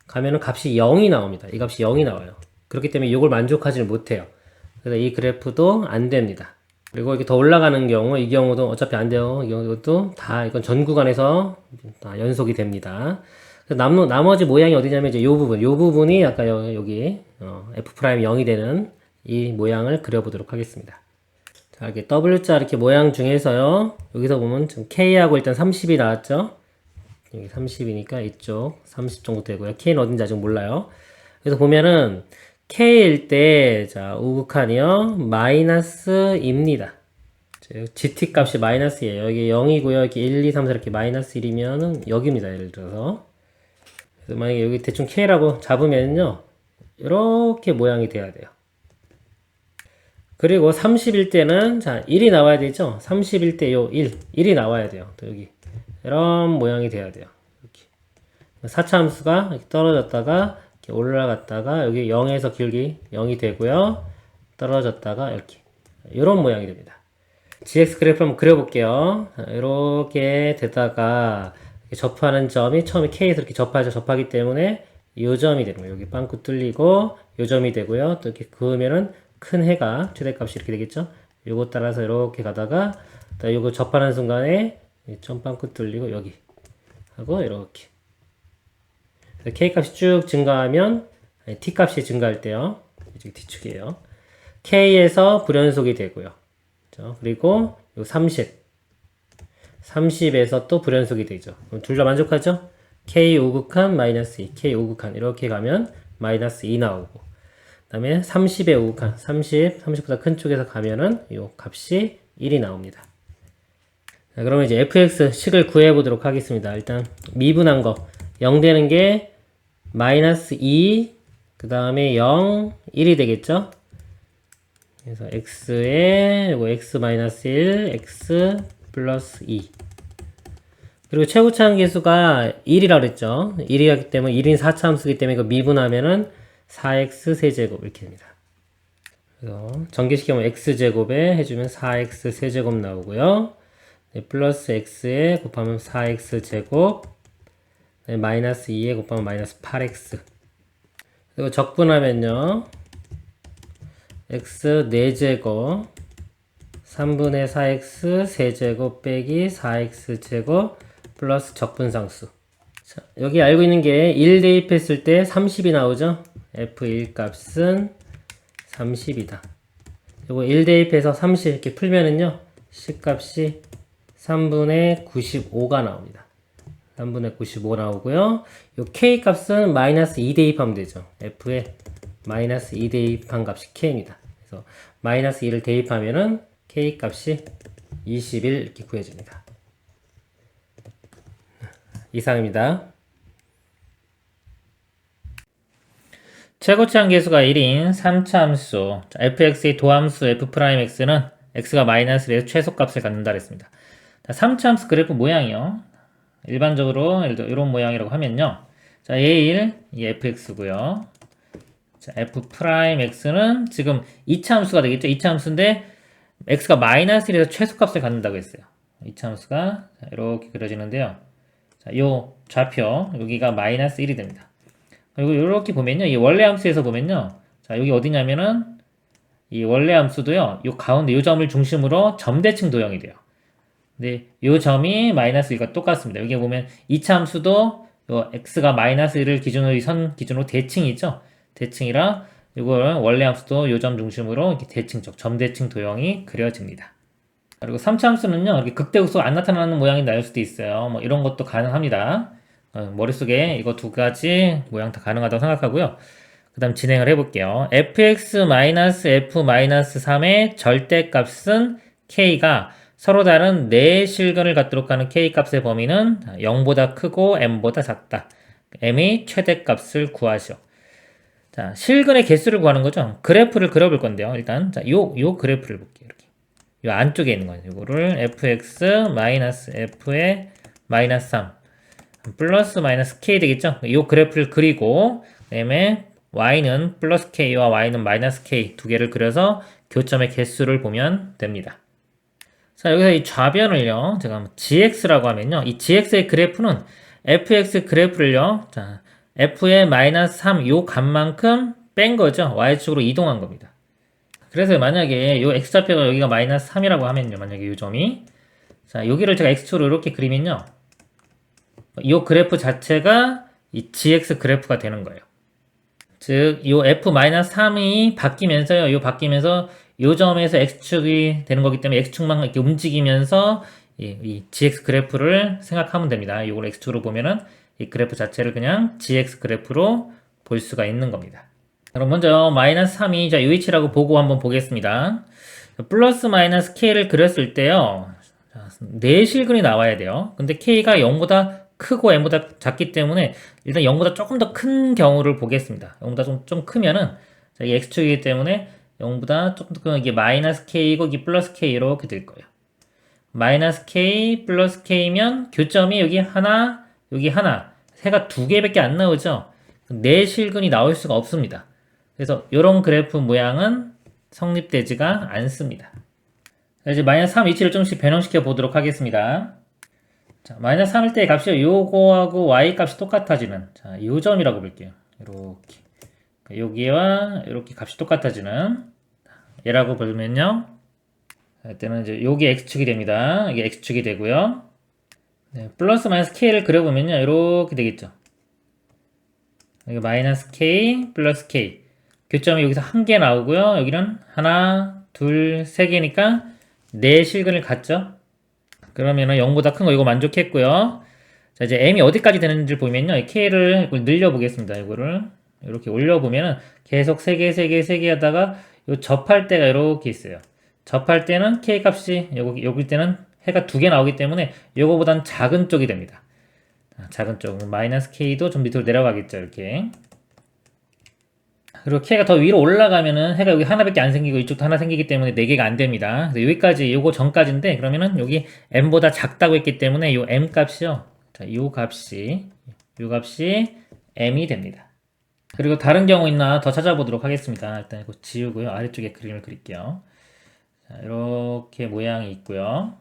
가면은 값이 0이 나옵니다. 이 값이 0이 나와요. 그렇기 때문에 이걸 만족하지는 못해요. 그래서 이 그래프도 안 됩니다. 그리고 이렇게 더 올라가는 경우, 이 경우도 어차피 안 돼요. 이 경우도 다 이건 전 구간에서 다 연속이 됩니다. 나머지 모양이 어디냐면 이제 요 부분이 아까 여기 F'0이 되는 이 모양을 그려보도록 하겠습니다. 자, 이렇게 W자 이렇게 모양 중에서요. 여기서 보면 지금 K하고 일단 30이 나왔죠. 여기 30이니까 이쪽 30 정도 되고요. K는 어딘지 아직 몰라요. 그래서 보면은 K일 때, 자, 우극한이요. 마이너스입니다. GT 값이 마이너스예요. 여기 0이고요. 여기 1, 2, 3, 4 이렇게 마이너스 1이면은 여기입니다. 예를 들어서. 그래서 만약에 여기 대충 K라고 잡으면요. 이렇게 모양이 돼야 돼요. 그리고 30일 때는, 자, 1이 나와야 되죠? 30일 때 요 1이 나와야 돼요. 또 여기. 이런 모양이 돼야 돼요. 이렇게. 4차 함수가 이렇게 떨어졌다가, 이렇게 올라갔다가, 여기 0에서 길기 0이 되고요. 떨어졌다가, 이렇게. 이런 모양이 됩니다. GX 그래프 한번 그려볼게요. 이렇게 되다가, 이렇게 접하는 점이 처음에 K에서 이렇게 접하기 때문에 요 점이 되는 거예요. 여기 빵꾸 뚫리고, 요 점이 되고요. 또 이렇게 그으면은 큰 해가 최대값이 이렇게 되겠죠. 요거 따라서 이렇게 가다가 요거 접하는 순간에 점 빵꾸 뚫리고 여기 하고 이렇게 K 값이 쭉 증가하면 T 값이 증가할 때요. 이제 뒤축이에요. K에서 불연속이 되고요. 그렇죠? 그리고 요 30에서 또 불연속이 되죠. 그럼 둘 다 만족하죠? K 우극한 마이너스 2, K 우극한 이렇게 가면 마이너스 2 나오고 그 다음에 30의 우극한 30보다 큰 쪽에서 가면은 이 값이 1이 나옵니다. 자, 그러면 이제 fx 식을 구해 보도록 하겠습니다. 일단 미분한 거 0 되는 게 마이너스 2, 그 다음에 0, 1이 되겠죠? 그래서 x에 이거 x 마이너스 1, x 플러스 2. 그리고 최고차항 계수가 1이라고 그랬죠? 1이기 때문에 1인 4차 함수이기 때문에 이거 미분하면은 4x 세제곱 이렇게 됩니다. 그래서 전개시키면 x제곱에 해주면 4x 세제곱 나오고요. 네, 플러스 x에 곱하면 4x 제곱, 네, 마이너스 2에 곱하면 마이너스 8x. 그리고 적분하면요. x 4제곱 3분의 4x 세제곱 빼기 4x 제곱 플러스 적분상수. 자, 여기 알고 있는 게 1 대입했을 때 30이 나오죠? f1 값은 30이다. 요거 1 대입해서 30 이렇게 풀면은요, C값이 3분의 95가 나옵니다. 3분의 95 나오고요. 요 K 값은 마이너스 2 대입하면 되죠. F에 마이너스 2 대입한 값이 K입니다. 그래서 마이너스 2를 대입하면은 K 값이 21 이렇게 구해집니다. 이상입니다. 최고차항 계수가 1인 3차 함수 fx의 도함수 f'x는 x가 마이너스 1에서 최소값을 갖는다 그랬습니다. 3차 함수 그래프 모양이요. 일반적으로 예를 들어 이런 모양이라고 하면요. 자, A1 이 fx고요. 자, f'x는 지금 2차 함수가 되겠죠. 2차 함수인데 x가 마이너스 1에서 최소값을 갖는다고 했어요. 2차 함수가 이렇게 그려지는데요. 자, 요 좌표 여기가 마이너스 1이 됩니다. 그리고 이렇게 보면요, 이 원래 함수에서 보면요, 자 여기 어디냐면은 이 원래 함수도요, 요 가운데 요 점을 중심으로 점대칭 도형이 돼요. 근데 요 점이 마이너스 1과 똑같습니다. 여기 보면 2차 함수도 요 x가 마이너스 1을 기준으로 이 선 기준으로 대칭이죠. 대칭이라 이걸 원래 함수도 요 점 중심으로 이렇게 대칭적 점대칭 도형이 그려집니다. 그리고 3차 함수는요, 이렇게 극대극소가 안 나타나는 모양이 나올 수도 있어요. 뭐 이런 것도 가능합니다. 머릿속에 이거 두 가지 모양 다 가능하다고 생각하고요. 그 다음 진행을 해볼게요. fx-f-3의 절대값은 k가 서로 다른 4실근을 갖도록 하는 k값의 범위는 0보다 크고 m보다 작다. m의 최대값을 구하시오. 자, 실근의 개수를 구하는 거죠. 그래프를 그려볼 건데요. 일단 자, 요 그래프를 볼게요. 이렇게. 요 안쪽에 있는 거예요. 이거를 fx-f의 마이너스 3 플러스 마이너스 k 되겠죠? 이 그래프를 그리고 그다음에 y는 플러스 k와 y는 마이너스 k 두 개를 그려서 교점의 개수를 보면 됩니다. 자, 여기서 이 좌변을요, 제가 gx라고 하면요, 이 gx의 그래프는 fx 그래프를요, 자, f의 마이너스 3 요 값만큼 뺀 거죠. y축으로 이동한 겁니다. 그래서 만약에 요 x좌표가 여기가 마이너스 3이라고 하면요, 만약에 요 점이, 자, 여기를 제가 x축으로 이렇게 그리면요, 이 그래프 자체가 이 gx 그래프가 되는 거예요. 즉, 이 f-3이 바뀌면서요, 바뀌면서 이 점에서 x축이 되는 거기 때문에 x축만 이렇게 움직이면서 이 gx 그래프를 생각하면 됩니다. 이걸 x축으로 보면은 이 그래프 자체를 그냥 gx 그래프로 볼 수가 있는 겁니다. 그럼 먼저 마이너스 3이 자 UH라고 보고 한번 보겠습니다. 플러스 마이너스 K를 그렸을 때요. 자, 내실근이 나와야 돼요. 근데 K가 0보다 크고 M보다 작기 때문에 일단 0보다 조금 더 큰 경우를 보겠습니다. 0보다 좀 크면은 자, 이게 X축이기 때문에 0보다 조금 더 크면 이게 마이너스 K이고 이게 플러스 K 이렇게 될 거예요. 마이너스 K 플러스 K면 교점이 여기 하나 여기 하나 해가 두 개밖에 안 나오죠. 내실근이 나올 수가 없습니다. 그래서 이런 그래프 모양은 성립되지가 않습니다. 자, 이제 마이너스 3 위치를 조금씩 변형시켜 보도록 하겠습니다. 자, 마이너스 3일 때 값이 요거하고 y 값이 똑같아지는 자, 요 점이라고 볼게요. 이렇게 여기와 이렇게 값이 똑같아지는 얘라고 보면요. 이때는 이제 요게 x축이 됩니다. 이게 x축이 되고요. 네, 플러스 마이너스 k를 그려보면요. 이렇게 되겠죠. 여기 마이너스 k 플러스 k 교점이 여기서 한 개 나오고요. 여기는 하나, 둘, 세 개니까 네 실근을 갖죠. 그러면은 0보다 큰 거 이거 만족했고요. 자, 이제 m이 어디까지 되는지 보면요. k를 늘려 보겠습니다. 이거를 이렇게 올려 보면은 계속 세 개 하다가 요 접할 때가 이렇게 있어요. 접할 때는 k 값이 여기 때는 해가 두 개 나오기 때문에 요거보단 작은 쪽이 됩니다. 작은 쪽 마이너스 k도 좀 밑으로 내려가겠죠. 이렇게. 그리고 k가 더 위로 올라가면은 해가 여기 하나밖에 안 생기고 이쪽도 하나 생기기 때문에 4개가 안 됩니다. 여기까지 요거 전까지인데 그러면은 여기 m보다 작다고 했기 때문에 요 m 값이요. 자, 요 값이 m이 됩니다. 그리고 다른 경우 있나 더 찾아보도록 하겠습니다. 일단 이거 지우고요. 아래쪽에 그림을 그릴게요. 자, 이렇게 모양이 있고요.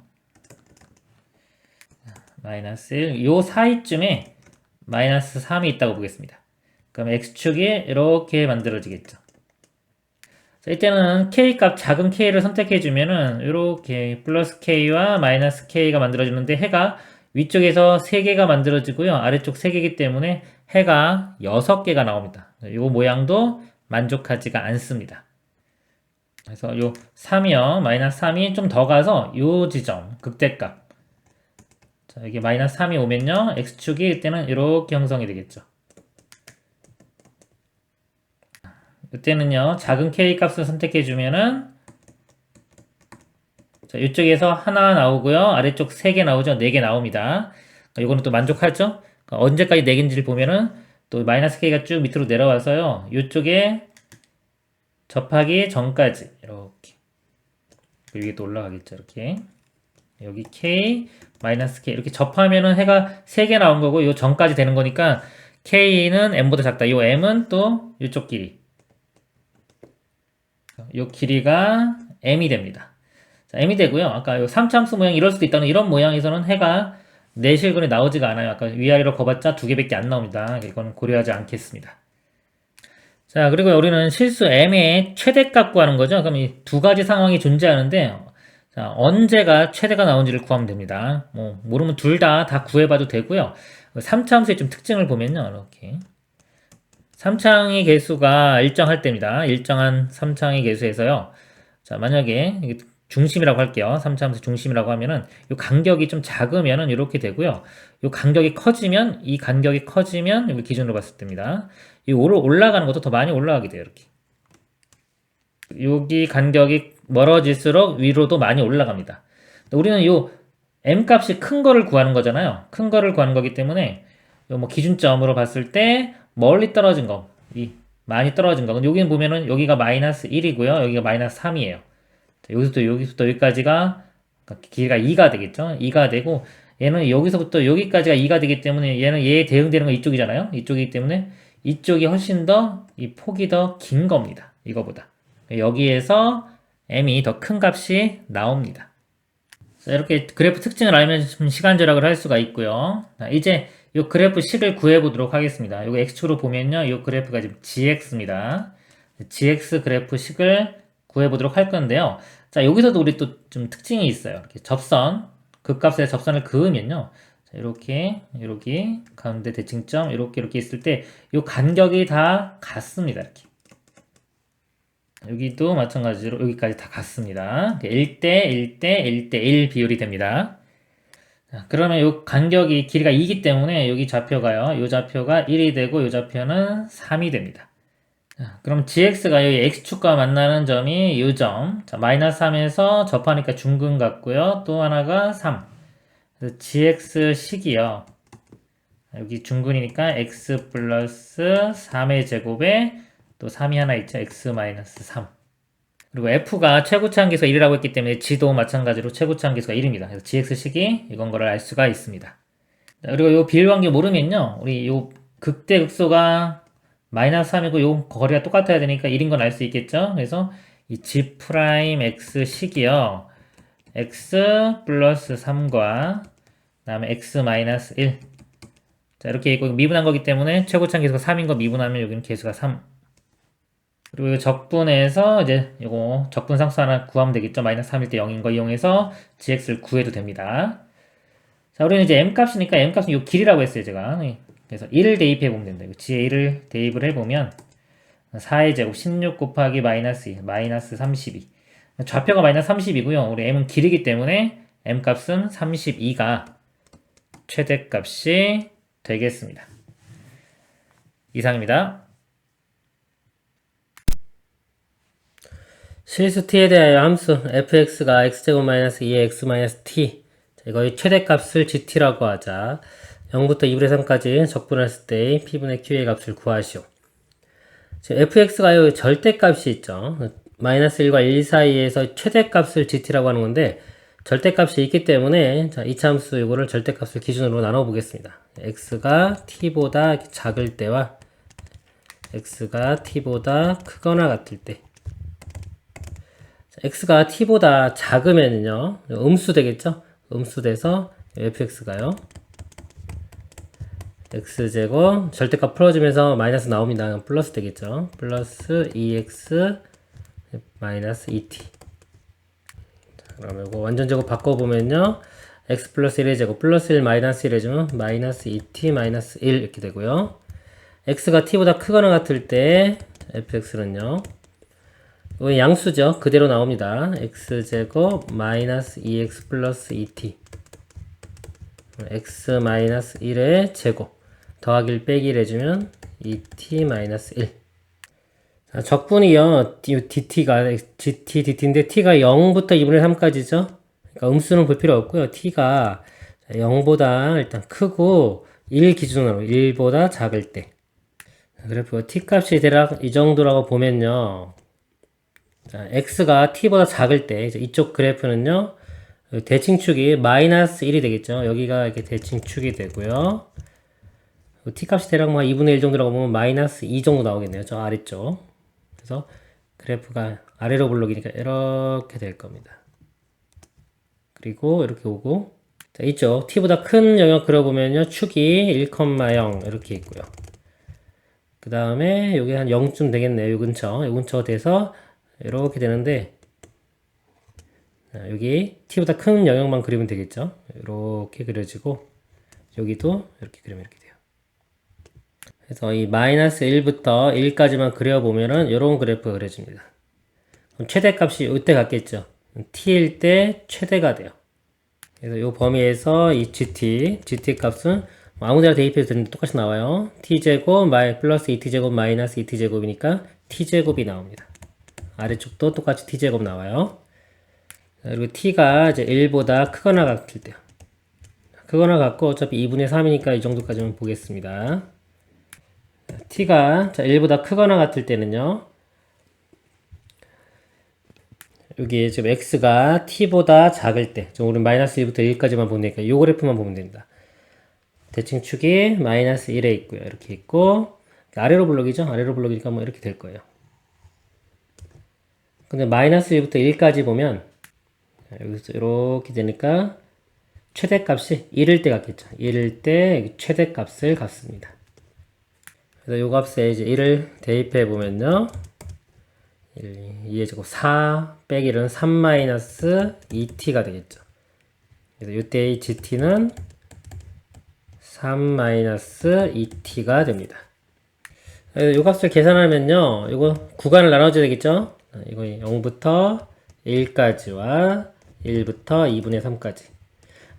마이너스 1, 요 사이쯤에 마이너스 3이 있다고 보겠습니다. 그럼 x축이 이렇게 만들어지겠죠. 자, 이때는 k값 작은 k를 선택해주면은 이렇게 플러스 k와 마이너스 k가 만들어지는데 해가 위쪽에서 3개가 만들어지고요. 아래쪽 3개이기 때문에 해가 6개가 나옵니다. 이 모양도 만족하지가 않습니다. 그래서 요 3이요. 마이너스 3이 좀 더 가서 요 지점, 극대값. 자, 이게 마이너스 3이 오면요. x축이 이때는 이렇게 형성이 되겠죠. 이때는요. 작은 k 값을 선택해주면은 자, 이쪽에서 하나 나오고요. 아래쪽 3개 나오죠. 4개 나옵니다. 이거는 또 만족하죠? 언제까지 4개인지를 보면은 또 마이너스 k가 쭉 밑으로 내려와서요. 이쪽에 접하기 전까지 이렇게 여기 또 올라가겠죠. 이렇게 여기 k 마이너스 k 이렇게 접하면은 해가 3개 나온 거고 요 전까지 되는 거니까 k는 m보다 작다. 요 m은 또 이쪽 길이 요 길이가 m이 됩니다. 자, m이 되고요. 아까 요 3참수 모양 이럴 수도 있다는 이런 모양에서는 해가 내실근에 나오지가 않아요. 아까 위아래로 거봤자 2개밖에 안 나옵니다. 이건 고려하지 않겠습니다. 자, 그리고 우리는 실수 m의 최대값 구하는 거죠. 그럼 이 두 가지 상황이 존재하는데 자, 언제가 최대가 나온지를 구하면 됩니다. 뭐 모르면 둘 다 구해봐도 되고요. 3차함수의 좀 특징을 보면요. 이렇게 3창의 개수가 일정할 때입니다. 일정한 3창의 개수에서요. 자, 만약에 이게 중심이라고 할게요. 3차함수 중심이라고 하면은 이 간격이 좀 작으면은 이렇게 되고요. 이 간격이 커지면 이 간격이 커지면 여기 기준으로 봤을 때입니다. 이 올라가는 것도 더 많이 올라가게 돼요. 이렇게. 여기 간격이 멀어질수록 위로도 많이 올라갑니다. 우리는 요 m 값이 큰 거를 구하는 거잖아요. 큰 거를 구하는 거기 때문에 요 뭐 기준점으로 봤을 때 멀리 떨어진 거, 많이 떨어진 거. 여기는 보면은 여기가 마이너스 1이고요. 여기가 마이너스 3이에요. 여기서부터 여기까지가 길이가 2가 되겠죠. 2가 되고 얘는 여기서부터 여기까지가 2가 되기 때문에 얘는 얘에 대응되는 건 이쪽이잖아요. 이쪽이기 때문에 이쪽이 훨씬 더 이 폭이 더 긴 겁니다. 이거보다. 여기에서 m이 더 큰 값이 나옵니다. 자, 이렇게 그래프 특징을 알면 좀 시간 절약을 할 수가 있고요. 자, 이제 이 그래프 식을 구해보도록 하겠습니다. 이거 x축으로 보면요. 이 그래프가 지금 gx입니다. gx 그래프 식을 구해보도록 할 건데요. 자, 여기서도 우리 또 좀 특징이 있어요. 이렇게 접선, 극값에 접선을 그으면요. 자, 이렇게 가운데 대칭점, 이렇게 있을 때 이 간격이 다 같습니다. 이렇게. 여기도 마찬가지로 여기까지 다 같습니다. 1대 1 비율이 됩니다. 자, 그러면 이 간격이 길이가 2이기 때문에 여기 좌표가요. 이 좌표가 1이 되고 이 좌표는 3이 됩니다. 그럼 gx가 여기 x축과 만나는 점이 이 점. 자, 마이너스 3에서 접하니까 중근 같고요. 또 하나가 3. 그래서 gx식이요. 여기 중근이니까 x 플러스 3의 제곱에 또 3이 하나 있죠. x 마이너스 3. 그리고 f가 최고차항계수가 1이라고 했기 때문에 g도 마찬가지로 최고차항계수가 1입니다. 그래서 gx식이 이건 거를 알 수가 있습니다. 자, 그리고 이 비율관계 모르면요. 우리 요 극대극소가 마이너스 3이고 요 거리가 똑같아야 되니까 1인 건 알 수 있겠죠. 그래서 이 g 프라임 x 식이요. x 플러스 3과 그다음에 x 마이너스 1. 자, 이렇게 있고 미분한 거기 때문에 최고차항 계수가 3인 거 미분하면 여기는 계수가 3. 그리고 이거 적분해서 이제 이거 적분 상수 하나 구하면 되겠죠. 마이너스 3일 때 0인 거 이용해서 gx를 구해도 됩니다. 자, 우리는 이제 m 값이니까 m 값은 요 길이라고 했어요, 제가. 그래서 1을 대입해 보면 된다. g에 1을 대입을 해보면 4의 제곱 16 곱하기 마이너스 2, 마이너스 32. 좌표가 마이너스 30이고요. 우리 m은 길이기 때문에 m 값은 32가 최대값이 되겠습니다. 이상입니다. 실수 t에 대하여 함수 fx가 x제곱 마이너스 2의 x 마이너스 t. 자, 이거의 최대값을 gt라고 하자. 0부터 2분의 3까지 적분했을 때 p분의 q의 값을 구하시오. 지금 fx가 절대값이 있죠. 마이너스 1과 1 사이에서 최대값을 gt라고 하는 건데 절대값이 있기 때문에 자, 이차함수 이거를 절대값을 기준으로 나눠 보겠습니다. x가 t보다 작을 때와 x가 t보다 크거나 같을 때. 자, x가 t보다 작으면요 음수 되겠죠. 음수 돼서 fx가요 x제곱 절대값 풀어주면서 마이너스 나옵니다. 플러스 되겠죠. 플러스 2x 마이너스 2t. 자, 그러면 이거 완전 제곱 바꿔보면요. x 플러스 1의 제곱 플러스 1 마이너스 1 해주면 마이너스 2t 마이너스 1 이렇게 되고요. x가 t보다 크거나 같을 때 fx는요. 이건 양수죠. 그대로 나옵니다. x제곱 마이너스 2x 플러스 2t x 마이너스 1의 제곱 더하기 1 빼기 1 해주면 2t 마이너스 1. 자, 적분이요. dt가 gt, dt인데 t가 0부터 2분의 3까지죠. 그러니까 음수는 볼 필요 없고요. t가 0보다 일단 크고 1 기준으로 1보다 작을 때. 그래프 t 값이 대략 이 정도라고 보면요. 자, x가 t보다 작을 때 이쪽 그래프는요. 대칭축이 마이너스 1이 되겠죠. 여기가 이렇게 대칭축이 되고요. t값이 대략 2분의 1 정도라고 보면 마이너스 2 정도 나오겠네요. 저 아래쪽. 그래서 그래프가 아래로 블록이니까 이렇게 될 겁니다. 그리고 이렇게 오고 자, 이쪽 t보다 큰 영역 그려보면요. 축이 1,0 이렇게 있고요. 그 다음에 여기 한 0쯤 되겠네요. 요 근처 돼서 이렇게 되는데 자, 여기 t보다 큰 영역만 그리면 되겠죠. 이렇게 그려지고 여기도 이렇게 그리면 이렇게 돼요. 그래서 이 마이너스 1부터 1까지만 그려보면은 이런 그래프가 그려집니다. 그럼 최대값이 이때 같겠죠. t일 때 최대가 돼요. 그래서 이 범위에서 이 gt 값은 아무데나 대입해도 되는데 똑같이 나와요. t제곱 플러스 2t제곱 마이너스 2t제곱이니까 t제곱이 나옵니다. 아래쪽도 똑같이 t제곱 나와요. 그리고 t가 이제 1보다 크거나 같을 때요. 크거나 같고 어차피 2분의 3이니까 이 정도까지만 보겠습니다. t가 1보다 크거나 같을 때는요. 여기 지금 x가 t보다 작을 때, 우리 마이너스 1부터 1까지만 보면 되니까 이 그래프만 보면 됩니다. 대칭축이 마이너스 1에 있고요. 이렇게 있고 아래로 블록이죠. 아래로 블록이니까 뭐 이렇게 될 거예요. 근데 마이너스 1부터 1까지 보면 여기서 이렇게 되니까 최대값이 1일 때 같겠죠. 1일 때 최대값을 갖습니다. 그래서 요 값에 이제 1을 대입해 보면요. 2의 제곱 4 빼기 1은 3 마이너스 2t가 되겠죠. 그래서 이때의 gt는 3 마이너스 2t가 됩니다. 요 값을 계산하면요. 이거 구간을 나눠줘야 되겠죠. 이거 0부터 1까지와 1부터 2분의 3까지.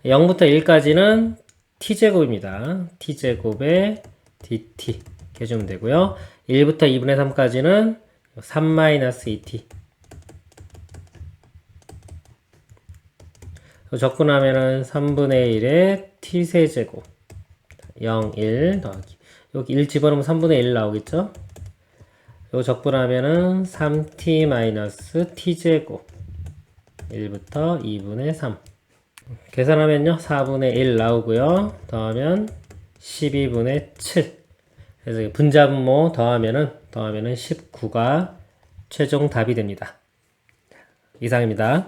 0부터 1까지는 t제곱입니다. t제곱에 dt. 이렇게 해주면 되고요. 1부터 2분의 3까지는 3-2t. 적분하면은 3분의 1에 t세제곱 0, 1 더하기 여기 1 집어넣으면 3분의 1 나오겠죠? 이거 적분하면은 3t t제곱 1부터 2분의 3 계산하면요 4분의 1 나오고요. 더하면 12분의 7 그래서 분자분모 더하면은 19가 최종 답이 됩니다. 이상입니다.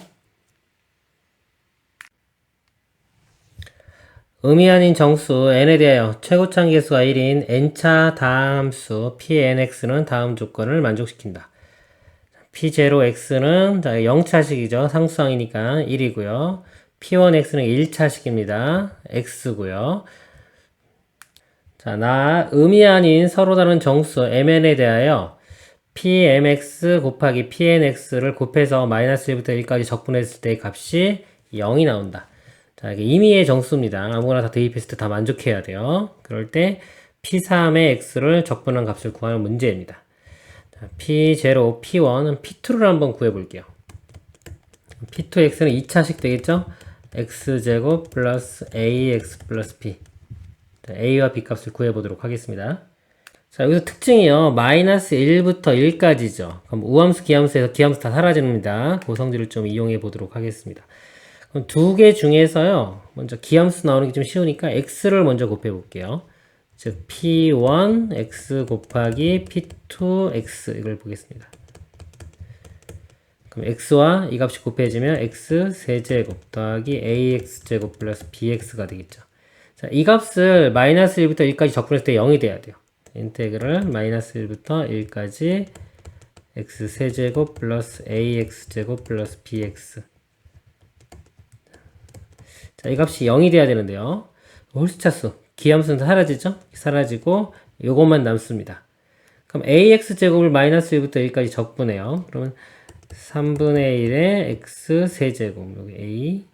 의미 아닌 정수 n에 대하여 최고차항 계수가 1인 n차 다함수 pnx는 다음 조건을 만족시킨다. p0x는 0차식이죠. 상수항이니까 1이고요. p1x는 1차식입니다. x고요. 자, 의미 아닌 서로 다른 정수 mn에 대하여 pmx 곱하기 pnx를 곱해서 마이너스 1부터 1까지 적분했을 때 값이 0이 나온다. 자, 이게 임의의 정수입니다. 아무거나 다 대입했을 때 다 만족해야 돼요. 그럴 때 P3의 X를 적분한 값을 구하는 문제입니다. 자, P0, P1은 P2를 한번 구해볼게요. P2X는 2차식 되겠죠? X제곱 플러스 AX 플러스 P. 자, A와 B 값을 구해보도록 하겠습니다. 자, 여기서 특징이요. 마이너스 1부터 1까지죠. 그럼 우함수, 기함수에서 기함수 다 사라집니다. 그 성질을 좀 이용해 보도록 하겠습니다. 그럼 두 개 중에서요. 먼저 기함수 나오는 게 좀 쉬우니까 x를 먼저 곱해 볼게요. 즉 p1 x 곱하기 p2 x 이걸 보겠습니다. 그럼 x와 이 값이 곱해지면 x 세제곱 더하기 ax 제곱 플러스 bx가 되겠죠. 자, 이 값을 마이너스 1부터 1까지 적분했을 때 0이 돼야 돼요. 인테그럴 마이너스 1부터 1까지 x 세제곱 플러스 ax 제곱 플러스 bx. 자, 이 값이 0이 돼야 되는데요. 홀수차수, 기함수는 사라지죠? 사라지고 요것만 남습니다. 그럼 ax제곱을 마이너스 1부터 1까지 적분해요. 그러면 3분의 1의 x 세제곱 여기 a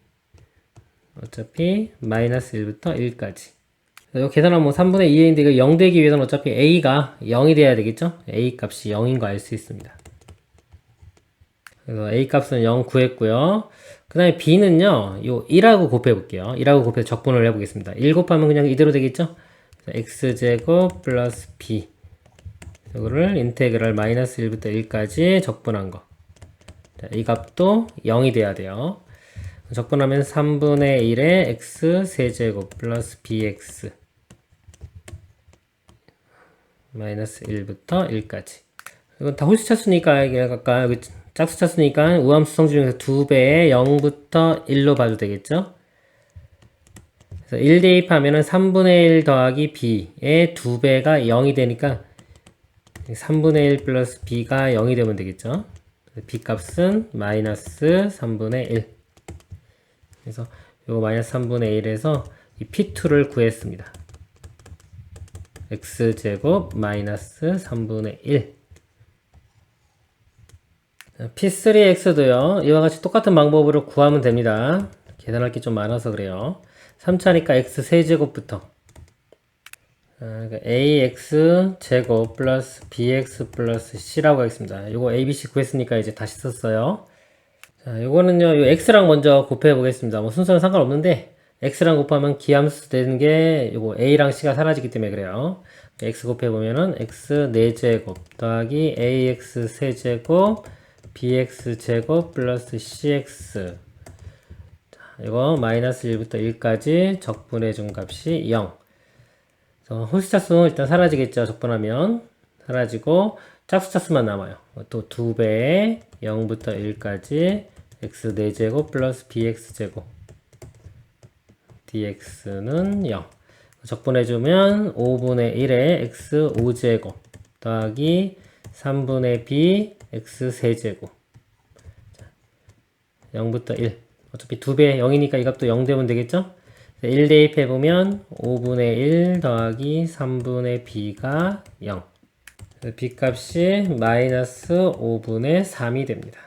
어차피 마이너스 1부터 1까지 이거 계산하면 3분의 2a인데 이거 0 되기 위해서는 어차피 a가 0이 돼야 되겠죠? a 값이 0인 거 알 수 있습니다. 그래서 a 값은 0 구했고요. 그 다음에 b는요, 요 1하고 곱해볼게요. 1하고 곱해서 적분을 해보겠습니다. 1 곱하면 그냥 이대로 되겠죠? x제곱 플러스 b. 이거를 인테그랄 마이너스 1부터 1까지 적분한 거. 자, 이 값도 0이 돼야 돼요. 적분하면 3분의 1의 x 세제곱 플러스 bx. 마이너스 1부터 1까지. 이건 다 홀수차수니까, 이게 아까 짝수차수니까 우함수 성질 중에서 2배에 0부터 1로 봐도 되겠죠? 그래서 1 대입하면은 3분의 1 더하기 b의 2배가 0이 되니까 3분의 1 플러스 b가 0이 되면 되겠죠? b 값은 마이너스 3분의 1. 그래서 요거 마이너스 3분의 1에서 이 p2를 구했습니다. x제곱 마이너스 3분의 1. P3X도요. 이와 같이 똑같은 방법으로 구하면 됩니다. 계산할 게 좀 많아서 그래요. 3차니까 X 세제곱부터 그러니까 AX 제곱 플러스 BX 플러스 C라고 하겠습니다. 요거 ABC 구했으니까 이제 다시 썼어요. 자, 요거는요. 요 X랑 먼저 곱해 보겠습니다. 뭐 순서는 상관없는데 X랑 곱하면 기함수 되는 게 요거 A랑 C가 사라지기 때문에 그래요. X 곱해 보면은 X 4제곱 더하기 AX 세제곱 bx제곱 플러스 cx. 자, 이거 마이너스 1부터 1까지 적분해 준 값이 0. 홀수차수는 일단 사라지겠죠. 적분하면 사라지고 짝수차수만 남아요. 또 2배에 0부터 1까지 x 4제곱 플러스 bx제곱 dx는 0. 적분해 주면 5분의 1에 x 5제곱 더하기 3분의 b x 세제곱 0부터 1 어차피 2배 0이니까 이 값도 0 되면 되겠죠? 1 대입해보면 5분의 1 더하기 3분의 b가 0 b 값이 마이너스 5분의 3이 됩니다.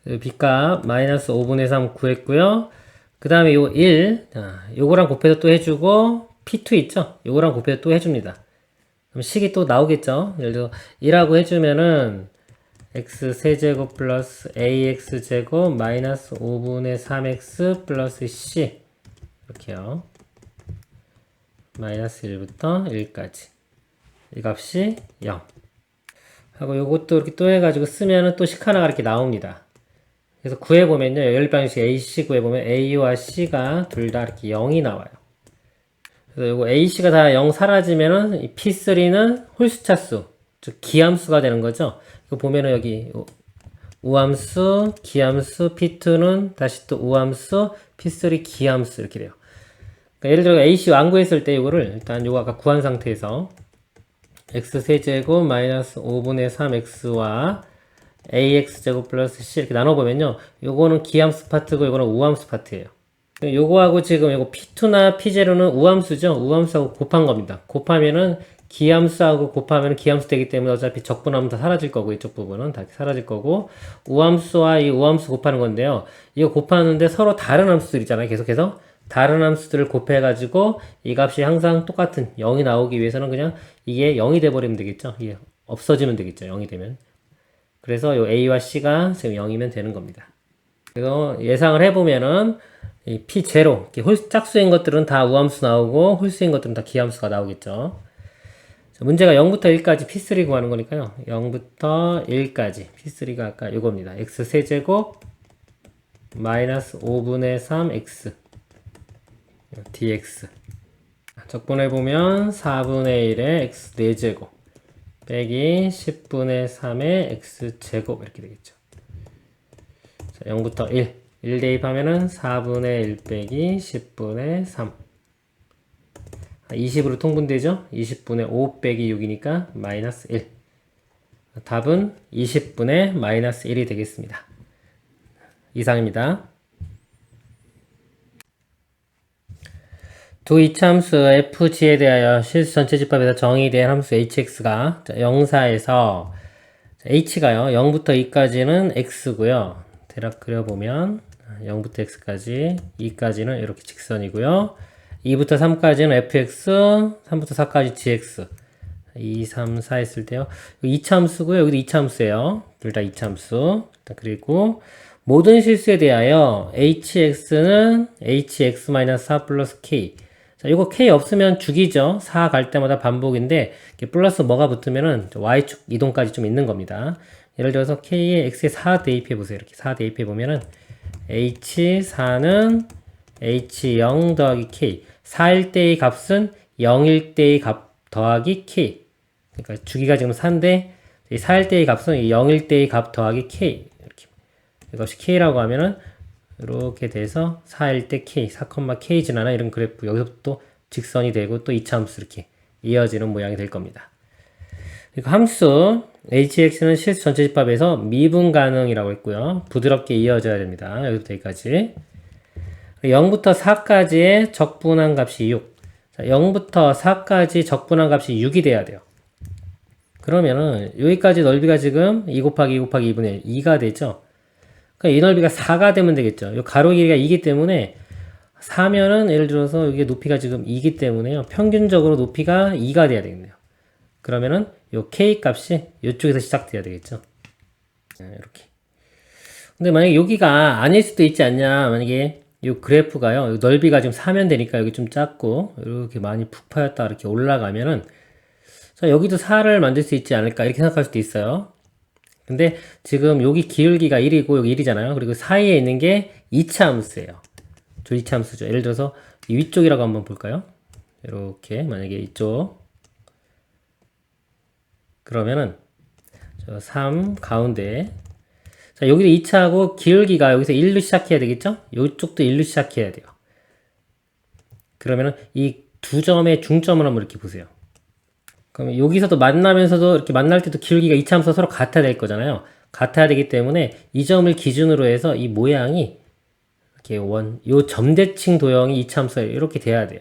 b 값 마이너스 5분의 3 구했고요. 그 다음에 요 1 요거랑 곱해서 또 해주고 p2 있죠? 요거랑 곱해서 또 해줍니다. 그럼 식이 또 나오겠죠. 예를 들어 1하고 해주면은 x 세제곱 플러스 ax 제곱 마이너스 5분의 3x 플러스 c 이렇게요. 마이너스 1부터 1까지 이 값이 0 하고 요것도 이렇게 또 해가지고 쓰면은 또 식 하나가 이렇게 나옵니다. 그래서 구해보면요. 연립방정식 AC 구해보면 A와 C가 둘 다 이렇게 0이 나와요. 그래서 요거 AC가 다 0 사라지면은 이 P3는 홀수차수, 즉 기함수가 되는 거죠. 이거 보면은 여기 우함수, 기함수, P2는 다시 또 우함수, P3 기함수 이렇게 돼요. 그러니까 예를 들어 AC 완구했을 때 이거를 일단 요거 아까 구한 상태에서 x 세제곱 마이너스 5분의 3x와 ax제곱 플러스 c 이렇게 나눠보면요. 요거는 기함수 파트고 요거는 우함수 파트예요. 요거하고 지금 요거 P2나 P0는 우함수죠. 우함수하고 곱한 겁니다. 곱하면은 기함수하고 곱하면 기함수 되기 때문에 어차피 적분하면 다 사라질 거고 이쪽 부분은 다 사라질 거고 우함수와 이 우함수 곱하는 건데요. 이거 곱하는데 서로 다른 함수들 있잖아요. 계속해서 다른 함수들을 곱해가지고 이 값이 항상 똑같은 0이 나오기 위해서는 그냥 이게 0이 돼버리면 되겠죠. 이게 없어지면 되겠죠. 0이 되면. 그래서 요 A와 C가 지금 0이면 되는 겁니다. 그래서 예상을 해보면은 이 P0, 이렇게 짝수인 것들은 다 우함수 나오고 홀수인 것들은 다 기함수가 나오겠죠. 자, 문제가 0부터 1까지 P3 구하는 거니까요. 0부터 1까지 P3가 아까 요겁니다. x 세제곱 마이너스 5분의 3x dx 적분해보면 4분의 1의 x 4제곱 빼기 10분의 3의 x제곱 이렇게 되겠죠. 자, 0부터 1 대입하면은 4분의 1 빼기 10분의 3 20으로 통분되죠? 20분의 5 빼기 6이니까 마이너스 1 답은 20분의 마이너스 1이 되겠습니다. 이상입니다. 두 이차함수 fg에 대하여 실수 전체 집합에서 정의된 함수 hx가 영사에서 h가요 0부터 2까지는 x고요. 대략 그려보면 0부터 x까지 2까지는 이렇게 직선이고요. 2부터 3까지는 fx 3부터 4까지 gx 2, 3, 4 했을 때요. 이차함수고요. 여기도 이차함수예요. 둘 다 이차함수. 그리고 모든 실수에 대하여 hx는 hx-4 플러스 k. 자, 이거 k 없으면 죽이죠. 4 갈 때마다 반복인데 플러스 뭐가 붙으면은 y축 이동까지 좀 있는 겁니다. 예를 들어서 k에 x에 4 대입해 보세요. 이렇게 4 대입해 보면은 h4는 h0 더하기 k. 4일 때의 값은 0일 때의 값 더하기 k. 그러니까 주기가 지금 4인데 4일 때의 값은 0일 때의 값 더하기 k. 이렇게. 이것이 k라고 하면은 이렇게 돼서 4일 때 k, 4, k 지나나 이런 그래프 여기서 또 직선이 되고 또 이차함수 이렇게 이어지는 모양이 될 겁니다. 그리고 함수 hx는 실수 전체 집합에서 미분 가능이라고 했고요. 부드럽게 이어져야 됩니다. 여기부터 여기까지. 0부터 4까지의 적분한 값이 6. 자, 0부터 4까지 적분한 값이 6이 돼야 돼요. 그러면은 여기까지 넓이가 지금 2 곱하기 2 곱하기 2분의 2가 되죠. 그러니까 이 넓이가 4가 되면 되겠죠. 요 가로 길이가 2기 때문에 4면은 예를 들어서 여기 높이가 지금 2기 때문에요. 평균적으로 높이가 2가 돼야 되겠네요. 그러면은 요 k 값이 이쪽에서 시작돼야 되겠죠. 이렇게. 근데 만약에 여기가 아닐 수도 있지 않냐. 만약에 요 그래프가요. 요 넓이가 지금 4면 되니까 여기 좀 작고 이렇게 많이 푹 파였다 이렇게 올라가면은 자, 여기도 4를 만들 수 있지 않을까 이렇게 생각할 수도 있어요. 근데 지금 여기 기울기가 1이고 여기 1이잖아요. 그리고 사이에 있는 게 2차 함수예요. 저 2차 함수죠. 예를 들어서 이 위쪽이라고 한번 볼까요? 이렇게 만약에 이쪽 그러면은 저 3 가운데 자 여기도 2차하고 기울기가 여기서 1로 시작해야 되겠죠? 이쪽도 1로 시작해야 돼요. 그러면은 이 두 점의 중점을 한번 이렇게 보세요. 그럼 여기서도 만나면서도 이렇게 만날 때도 기울기가 이차함수가 서로 같아야 될 거잖아요. 같아야 되기 때문에 이 점을 기준으로 해서 이 모양이 이렇게 요 점대칭 도형이 이차함수가 이렇게 돼야 돼요.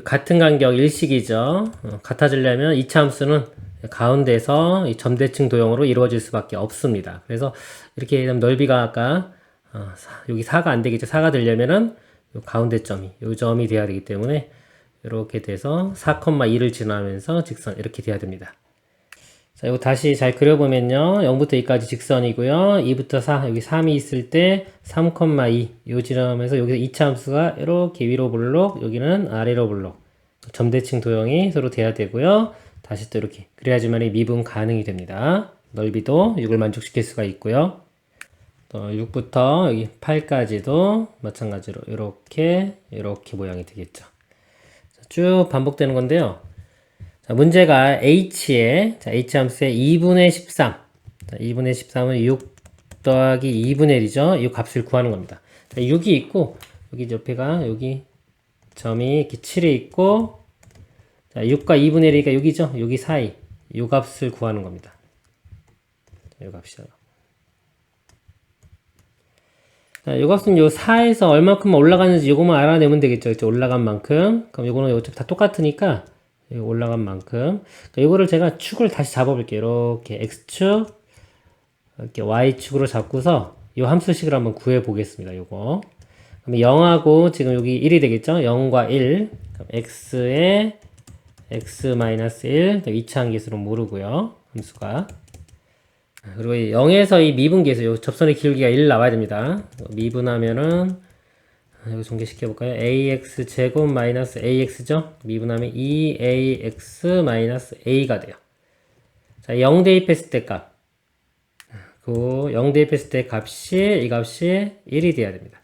같은 간격 일식이죠. 같아지려면 이차함수는 가운데서 이 점대칭 도형으로 이루어질 수밖에 없습니다. 그래서 이렇게 넓이가 아까 여기 4가 안 되겠죠. 4가 되려면은 요 가운데 점이 요 점이 돼야 되기 때문에 이렇게 돼서 4,2를 지나면서 직선 이렇게 돼야 됩니다. 자, 이거 다시 잘 그려보면요. 0부터 2까지 직선이고요. 2부터 4, 여기 3이 있을 때 3,2, 요 지점에서 여기서 2차 함수가 이렇게 위로 볼록, 여기는 아래로 볼록. 점대칭 도형이 서로 돼야 되고요. 다시 또 이렇게 그래야지만 이 미분 가능이 됩니다. 넓이도 6을 만족시킬 수가 있고요. 또 6부터 여기 8까지도 마찬가지로 이렇게 모양이 되겠죠. 자, 쭉 반복되는 건데요. 자, 문제가 h에 h 함수의 2분의 13. 자, 2분의 13은 6 더하기 2분의 1이죠. 이 값을 구하는 겁니다. 자, 6이 있고 여기 옆에가 여기 점이 이렇게 7이 있고, 자, 6과 2분의 1이니까 여기죠. 여기 사이. 이 값을 구하는 겁니다. 이 값이요. 자, 이 값은 요 4에서 얼마큼 올라가는지 요거만 알아내면 되겠죠. 이제 올라간 만큼. 그럼 요거는 어차피 다 똑같으니까 올라간 만큼. 그러니까 요거를 제가 축을 다시 잡아볼게요. 이렇게 x축, 이렇게 y축으로 잡고서 요 함수식을 한번 구해 보겠습니다. 요거. 그럼 0하고 지금 여기 1이 되겠죠? 0과 1. 그럼 x에 x-1, 2차 함수로 모르고요. 함수가. 그리고 0에서 이 미분계수, 요 접선의 기울기가 1 나와야 됩니다. 미분하면은, 여기 전개시켜볼까요? ax 제곱 마이너스 ax죠? 미분하면 2ax 마이너스 a가 돼요. 자, 0 대입했을 때 값. 그 0 대입했을 때 값이, 이 값이 1이 돼야 됩니다.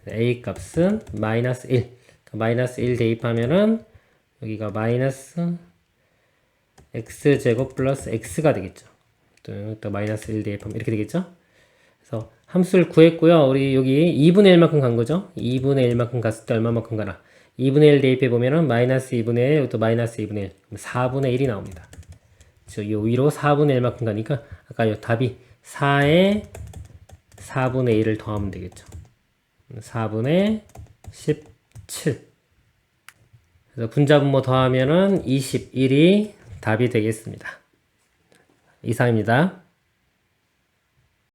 a 값은 마이너스 1. 마이너스 1 대입하면은, 여기가 마이너스 x제곱 플러스 x가 되겠죠. 또 마이너스 1 대입하면 이렇게 되겠죠. 그래서 함수를 구했고요. 우리 여기 2분의 1만큼 간 거죠. 2분의 1만큼 갔을 때 얼마만큼 가나. 2분의 1 대입해 보면은 마이너스 2분의 1, 또 마이너스 2분의 1, 4분의 1이 나옵니다. 이 위로 4분의 1만큼 가니까 아까 요 답이 4에 4분의 1을 더하면 되겠죠. 4분의 17. 그래서 분자분모 더하면은 21이 답이 되겠습니다. 이상입니다.